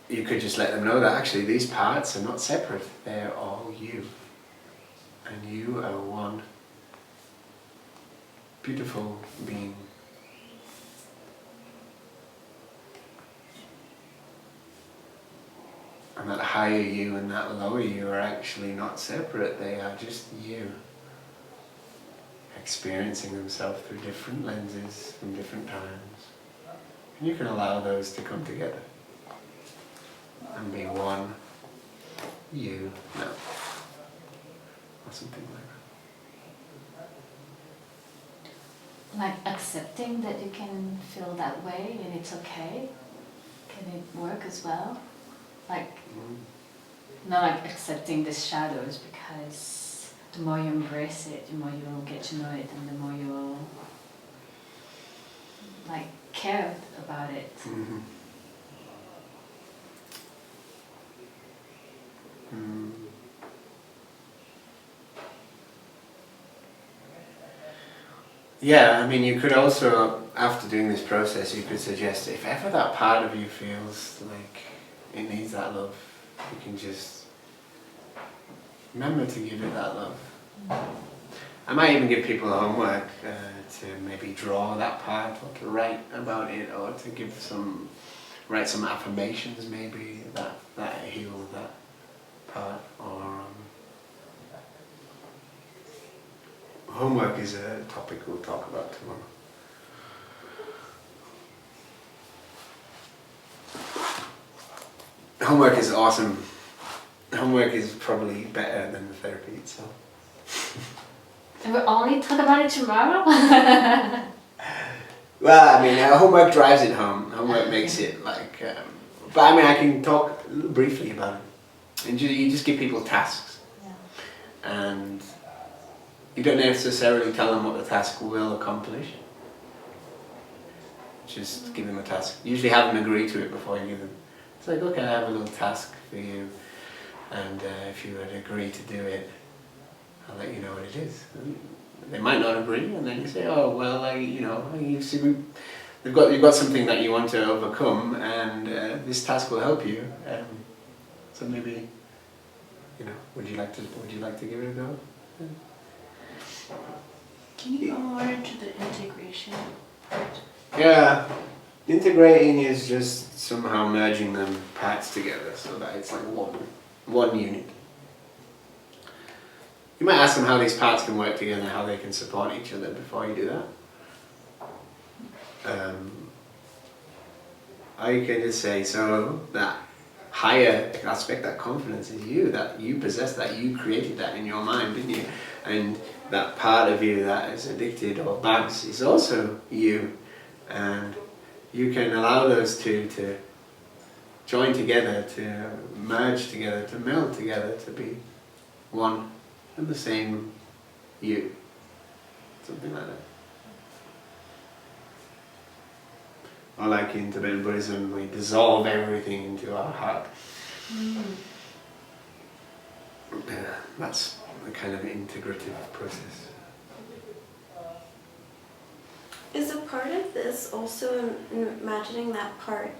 You could just let them know that actually these parts are not separate, they're all you. And you are one beautiful being. And that higher you and that lower you are actually not separate, they are just you. Experiencing themselves through different lenses from different times. And you can allow those to come together and be one you now, or something like that. Like accepting that you can feel that way and it's okay. Can it work as well? Like, not like accepting the shadows, because the more you embrace it, the more you will get to know it, and the more you will like care about it. Yeah, I mean, you could also, after doing this process, you could suggest if ever that part of you feels like it needs that love, you can just remember to give it that love. I might even give people homework to maybe draw that part, or to write about it, or to write some affirmations maybe that heal that part. Or homework is a topic we'll talk about tomorrow. Homework is awesome. Homework is probably better than the therapy itself. And we'll only talk about it tomorrow? Well, I mean, homework drives it home. Homework makes it like... but I mean, I can talk briefly about it. And you just give people tasks. Yeah. and you don't necessarily tell them what the task will accomplish. Just give them a task. Usually have them agree to it before you give them. It's like, okay, I have a little task for you, and if you would agree to do it, I'll let you know what it is. And they might not agree, and then you say, oh well, you see, you've got something that you want to overcome, and this task will help you. So maybe, would you like to give it a go? Yeah. Can you go more into the integration part? Yeah, integrating is just somehow merging them parts together so that it's like one unit. You might ask them how these parts can work together, how they can support each other before you do that. Or you can just say, so that higher aspect, that confidence is you, that you possess that, you created that in your mind, didn't you? And that part of you that is addicted or bad is also you. And you can allow those two to join together, to merge together, to meld together, to be one and the same you. Something like that. Or like in Tibetan Buddhism, we dissolve everything into our heart. That's a kind of integrative process. Is a part of this also in imagining that part,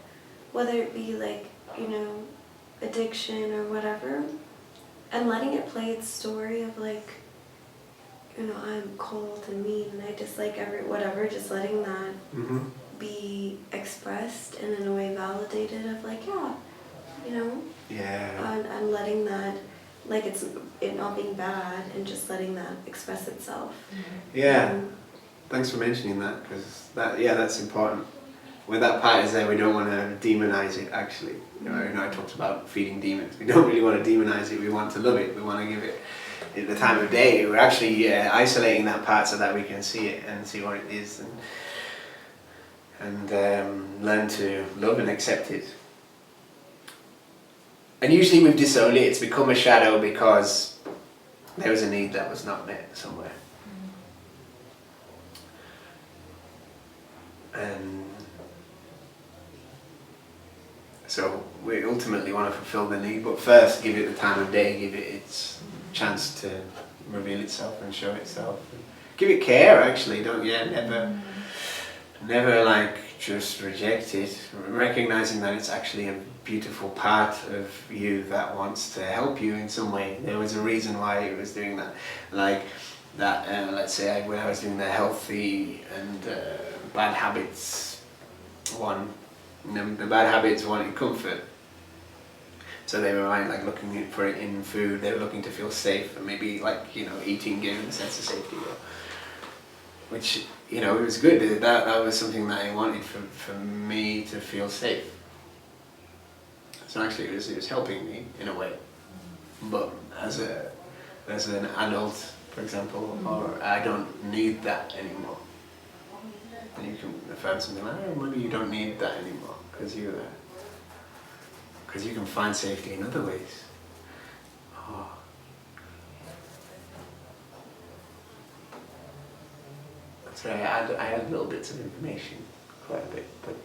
whether it be like, addiction or whatever, and letting it play its story of like, I'm cold and mean and I dislike whatever, just letting that be expressed and in a way validated of like, and letting that, like it not being bad and just letting that express itself. Yeah. Thanks for mentioning that, because that's important. When that part is there, we don't want to demonize it, actually. I talked about feeding demons. We don't really want to demonize it, we want to love it. We want to give it at the time of day. We're actually isolating that part so that we can see it and see what it is and learn to love and accept it. And usually we've disowned it, it's become a shadow because there was a need that was not met somewhere. And so we ultimately want to fulfill the need, but first give it the time of day, give it its chance to reveal itself and show itself. Give it care, actually, never like just reject it, recognizing that it's actually a beautiful part of you that wants to help you in some way. There was a reason why it was doing that. Like that, let's say when I was doing the healthy and bad habits one, the bad habits wanted comfort. So they were like looking for it in food, they were looking to feel safe and maybe eating gave them a sense of safety. Which, it was good. That was something that I wanted for me to feel safe. So actually it was helping me in a way. But as an adult, for example, or I don't need that anymore. And you can affirm something like, oh, maybe you don't need that anymore, because you can find safety in other ways. Oh. So I add little bits of information, quite a bit, but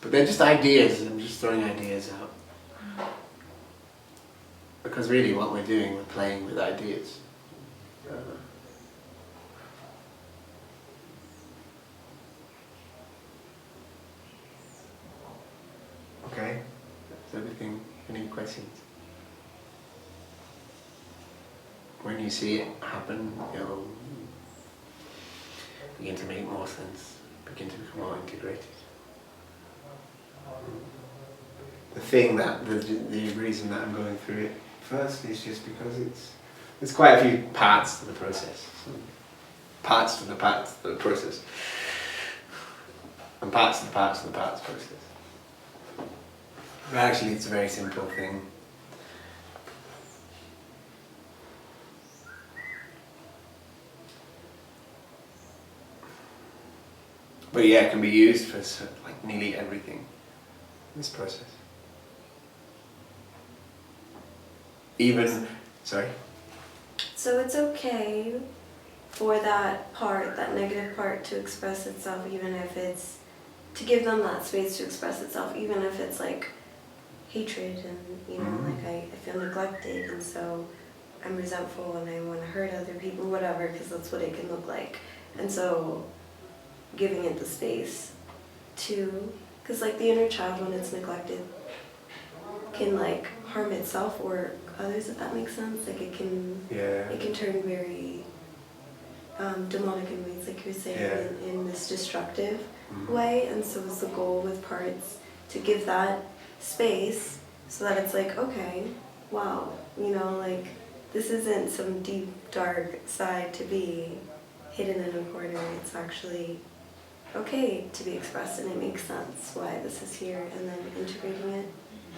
but they're just ideas. I'm just throwing ideas out. Because really, what we're doing, we're playing with ideas. Okay, that's everything. Any questions? When you see it happen, it'll begin to make more sense, begin to become more integrated. The thing that, the reason that I'm going through it first is just because there's quite a few parts to the process. Parts to the process. And parts to the parts process. But actually it's a very simple thing. But yeah, it can be used for like nearly everything in this process. Even Sorry? So it's okay for that part, that negative part, to express itself, even if it's, to give them that space to express itself, even if it's like hatred and, you know, like I feel neglected and so I'm resentful and I want to hurt other people, whatever, because that's what it can look like. And so giving it the space to, because like the inner child, when it's neglected, can like harm itself or others, if that makes sense. Like it can turn very demonic in ways, like you're saying, in this destructive way. And so it's the goal with parts to give that space so that it's like, okay, wow, you know, like this isn't some deep dark side to be hidden in a corner. It's actually okay to be expressed, and it makes sense why this is here, and then integrating it.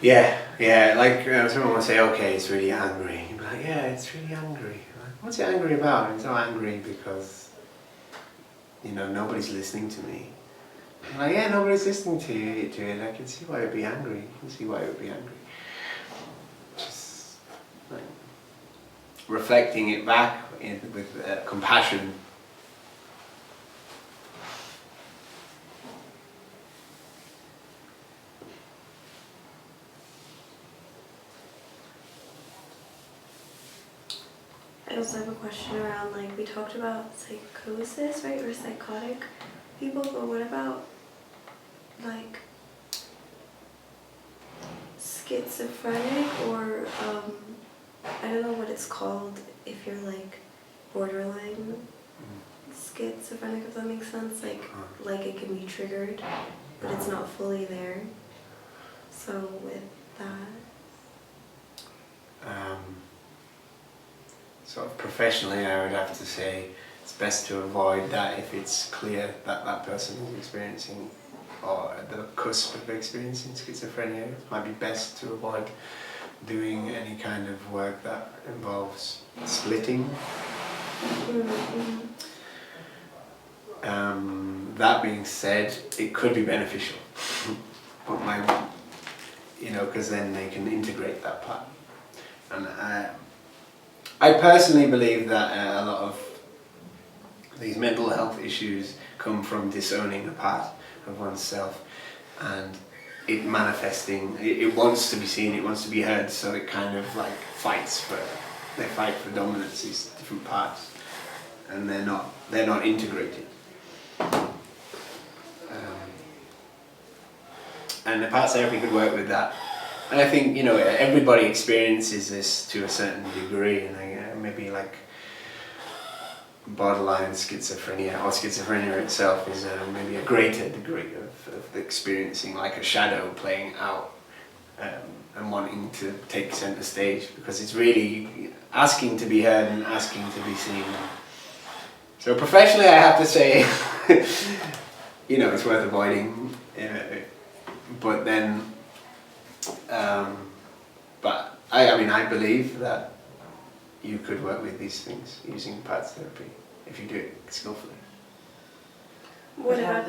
Yeah, like someone would say, okay, it's really angry. You'd be like, yeah, it's really angry. Like, what's it angry about? It's so angry because, you know, nobody's listening to me. I'm like, yeah, nobody's listening to you. I can see why it'd be angry. I can see why it would be angry. Just like reflecting it back with compassion. I also have a question around, like, we talked about psychosis, right, or psychotic people, but what about, like, schizophrenic, or, I don't know what it's called, if you're, like, borderline schizophrenic, if that makes sense, like it can be triggered, but it's not fully there. So with that... Sort of professionally, I would have to say it's best to avoid that if it's clear that that person is experiencing or at the cusp of experiencing schizophrenia. It might be best to avoid doing any kind of work that involves splitting. That being said, it could be beneficial, but because then they can integrate that part. And I personally believe that a lot of these mental health issues come from disowning a part of oneself, and it manifesting, it wants to be seen, it wants to be heard, so it kind of like they fight for dominance, these different parts, and they're not integrated. And the parts therapy could work with that. And I think, everybody experiences this to a certain degree, and maybe like borderline schizophrenia, or schizophrenia itself is maybe a greater degree of experiencing like a shadow playing out and wanting to take center stage, because it's really asking to be heard and asking to be seen. So professionally, I have to say, it's worth avoiding. But then, but I believe that you could work with these things using parts therapy if you do it skillfully. What about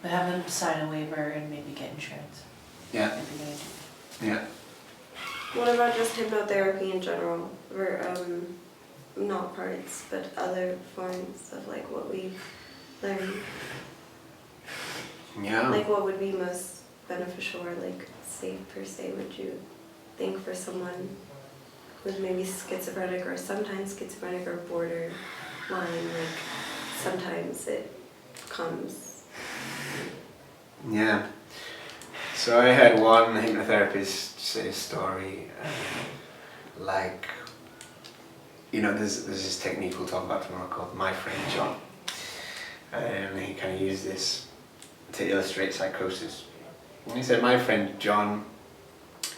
But have them sign a waiver and maybe get insurance. Yeah. Yeah. What about just hypnotherapy in general, or not parts, but other forms of like what we've learned? Yeah. Like what would be most beneficial or like safe per se, would you think, for someone who's maybe schizophrenic or sometimes schizophrenic or borderline, like sometimes it comes? Yeah. So I had one hypnotherapist say a story, there's this technique we'll talk about tomorrow called My Friend John. And he kind of used this to illustrate psychosis. And he said, my friend John,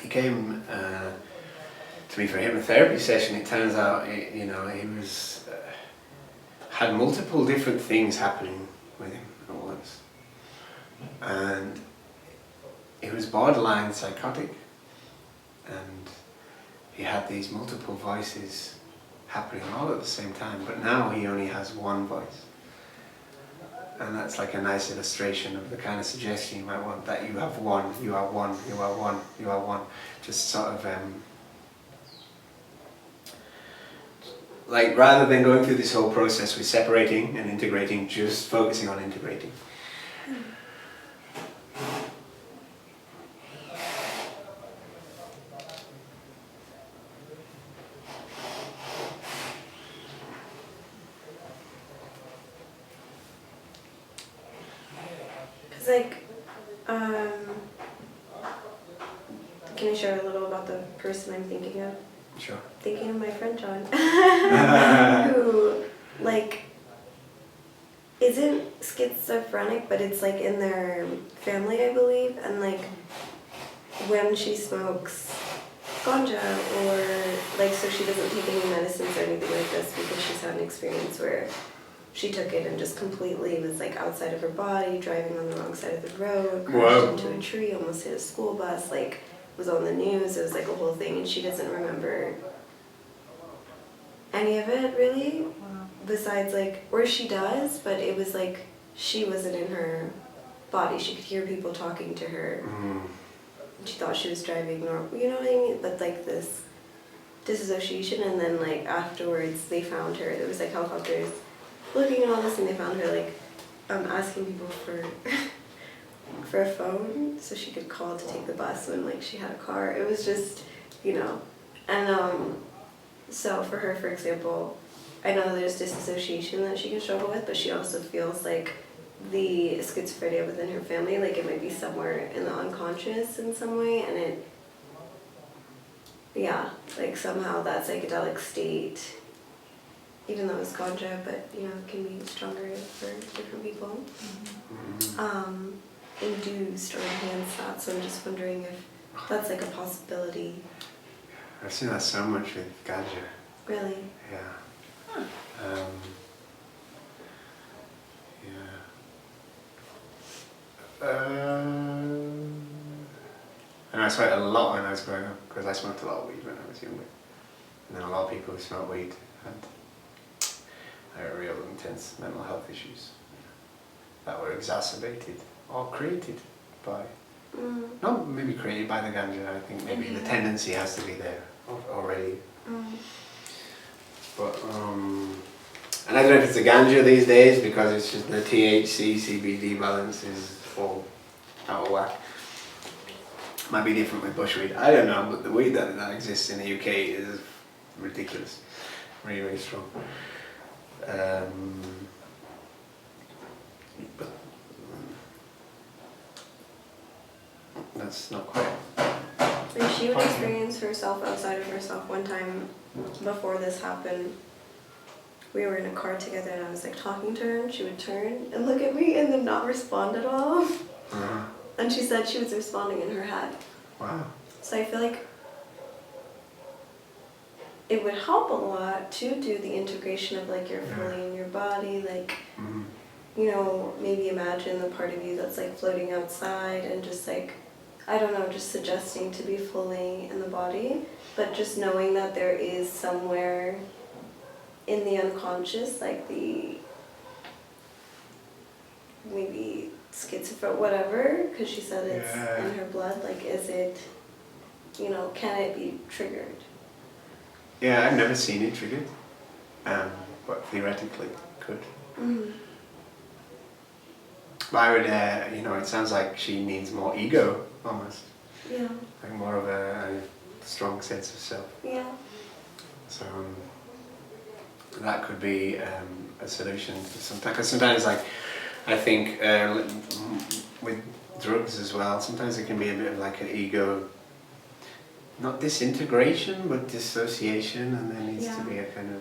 he came to me for a hypnotherapy session. It turns out, he was had multiple different things happening with him at once. And he was borderline psychotic, and he had these multiple voices happening all at the same time, but now he only has one voice. And that's like a nice illustration of the kind of suggestion you might want, that you have one, you are one, you are one, you are one. Just sort of like rather than going through this whole process with separating and integrating, just focusing on integrating. Cause like, can I share a little about the person I'm thinking of? Sure. Thinking of my friend John, who like isn't schizophrenic, but it's like in their family, I believe, and like when she smokes ganja or like, so she doesn't take any medicines or anything like this because she's had an experience where she took it and just completely was like outside of her body, driving on the wrong side of the road, crashed into a tree, almost hit a school bus, like was on the news. It was like a whole thing, and she doesn't remember any of it really. Wow. Besides like, or she does, but it was like she wasn't in her body. She could hear people talking to her. She thought she was driving normal, you know what I mean? But like this disassociation, and then like afterwards they found her. There was like helicopters looking at all this, and they found her like asking people for for a phone so she could call to take the bus when like she had a car. It was just, you know, and so for her, for example, I know there's disassociation that she can struggle with, but she also feels like the schizophrenia within her family, like it might be somewhere in the unconscious in some way, and it, yeah, like somehow that psychedelic state, even though it's ganja, but you know, can be stronger for different people, induced or enhanced that. So I'm just wondering if that's like a possibility. I've seen that so much with ganja. Really? Yeah. Huh. And I smoked a lot when I was growing up, because I smoked a lot of weed when I was younger. And then a lot of people who smoke weed had real intense mental health issues that were exacerbated or created by, not maybe created by the ganja. I think maybe the tendency has to be there already. But and I don't know if it's the ganja these days, because it's just the THC CBD balance is all out of whack. Might be different with bushweed. I don't know, but the weed that exists in the UK is ridiculous, really, really strong. But that's not quite. And she would experience herself outside of herself. One time before this happened, we were in a car together, and I was like talking to her, and she would turn and look at me and then not respond at all. And she said she was responding in her head. Wow. So I feel like it would help a lot to do the integration of like you're fully in your body, like, you know, maybe imagine the part of you that's like floating outside, and just like, I don't know, just suggesting to be fully in the body, but just knowing that there is somewhere in the unconscious, like the maybe schizophrenia, whatever, because she said it's in her blood, like is it, you know, can it be triggered? Yeah, I've never seen it triggered, but theoretically could. But I would, you know, it sounds like she needs more ego, almost. Yeah. Like more of a strong sense of self. Yeah. So that could be a solution to sometimes. Because sometimes, like, I think with drugs as well, sometimes it can be a bit of like an ego, not disintegration, but dissociation, and there needs to be a kind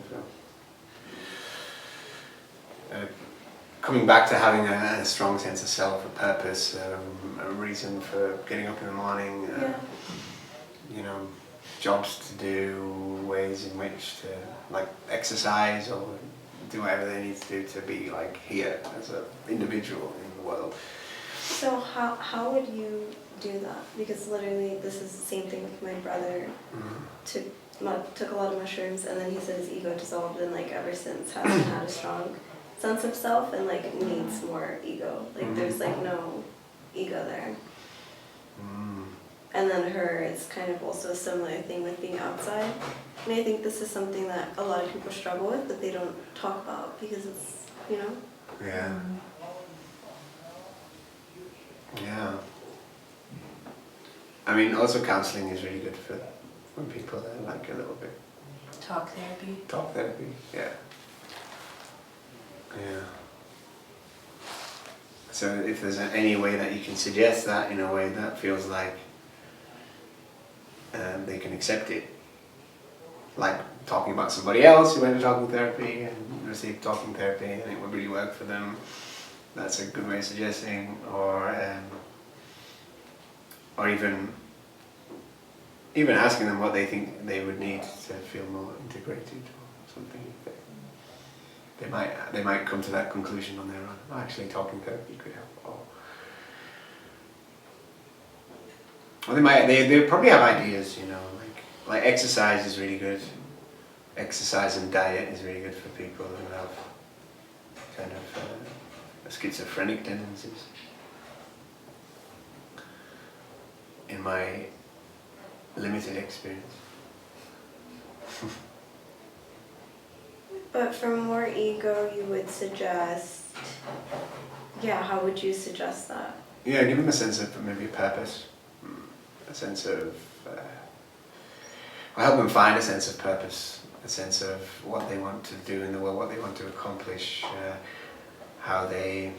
of coming back to having a strong sense of self, a purpose, a reason for getting up in the morning, you know, jobs to do, ways in which to like exercise or do whatever they need to do to be like here as an individual in the world. So how would you do that? Because literally this is the same thing with my brother. Took a lot of mushrooms, and then he said his ego dissolved, and like ever since hasn't had a strong sense of self, and like needs more ego. Like there's like no ego there. And then her, it's kind of also a similar thing with being outside. And I think this is something that a lot of people struggle with, but they don't talk about because it's, you know. Yeah. Yeah. I mean, also counseling is really good for when people are like a little bit Talk therapy. talk therapy. Yeah. Yeah. So if there's any way that you can suggest that in a way that feels like they can accept it, like talking about somebody else who went to talking therapy and received talking therapy and it would really work for them, that's a good way of suggesting, or even asking them what they think they would need to feel more integrated or something. They might come to that conclusion on their own. Oh, actually, talking therapy could help. Or they probably have ideas, you know, like exercise is really good. Exercise and diet is really good for people who have kind of schizophrenic tendencies. In my limited experience. But for more ego, you would suggest, yeah, how would you suggest that? Yeah, give them a sense of maybe purpose, a sense of, or help them find a sense of purpose, a sense of what they want to do in the world, what they want to accomplish, how they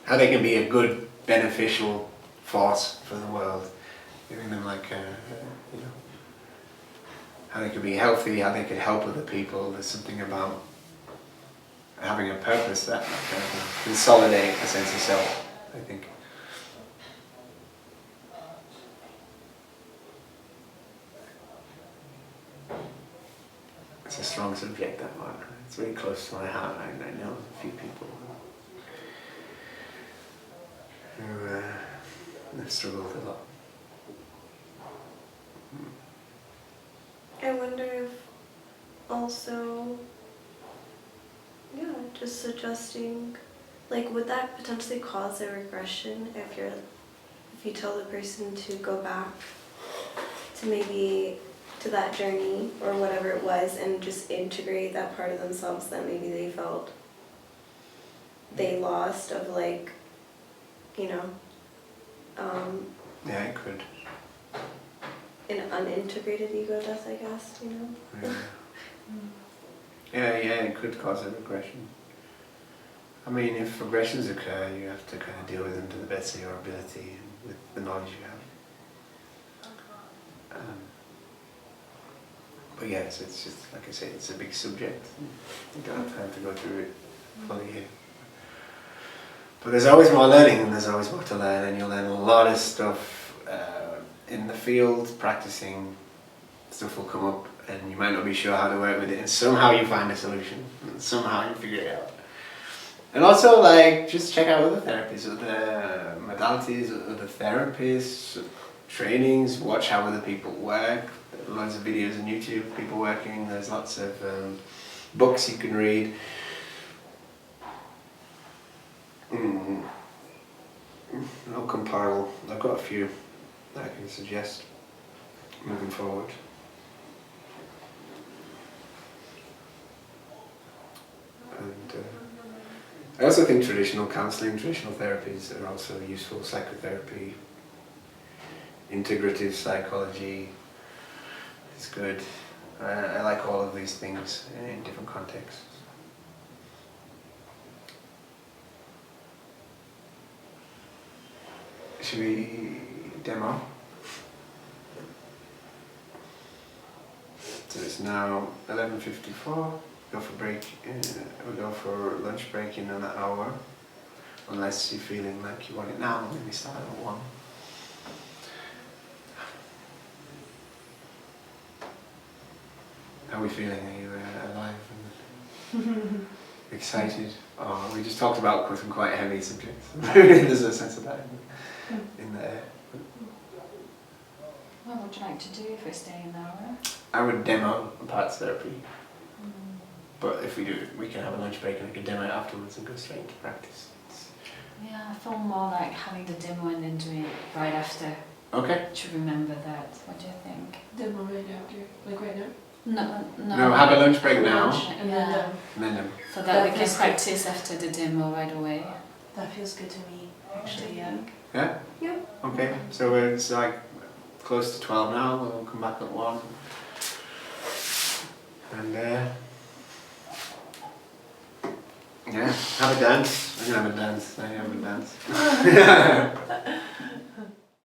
can be a good, beneficial force for the world, giving them like you know, how they could be healthy, how they could help other people. There's something about having a purpose that kind of consolidate a sense of self, I think. It's a strong subject, that one. It's really close to my heart. I know a few people who have struggled a lot. I wonder if also, yeah, just suggesting, like, would that potentially cause a regression if you tell the person to go back to maybe to that journey or whatever it was and just integrate that part of themselves that maybe they felt they lost, of like, you know, Yeah, it could. an unintegrated ego death, I guess, you know? Yeah, it could cause a regression. I mean, if regressions occur, you have to kind of deal with them to the best of your ability and with the knowledge you have. But yes, it's just, like I say, it's a big subject. You don't have time to go through it fully here. But there's always more learning, and there's always more to learn, and you'll learn a lot of stuff in the field. Practicing stuff will come up, and you might not be sure how to work with it, and somehow you find a solution, and somehow you figure it out. And also, like, just check out other therapies, other modalities, other therapists, trainings, watch how other people work. There are loads of videos on YouTube, people working. There's lots of books you can read. I'll compile. I've got a few that I can suggest moving forward. And I also think traditional counselling, traditional therapies are also useful. Psychotherapy, integrative psychology is good. I like all of these things in different contexts. Should we demo? So it's now 11:54. Go for break. We go for lunch break in an hour, unless you're feeling like you want it now. Maybe start at 1. How are we feeling? Are you alive and excited? Oh, we just talked about some quite heavy subjects. There's a sense of that in the air. What would you like to do if we stay an hour? I would demo parts therapy. But if we do, we can have a lunch break and we can demo it afterwards and go straight into practice. Yeah, I feel more like having the demo and then doing it right after. Okay. to remember that. What do you think? Demo right after, like right now. No. No, have a lunch break now. And Yeah. then And then So that That we can feels good. practice after the demo right away. that feels good to me. Actually, yeah. yeah. Yeah. Okay. So it's like close to 12 now. We'll come back at 1. And yeah, have a dance. I'm gonna have a dance. I have a dance.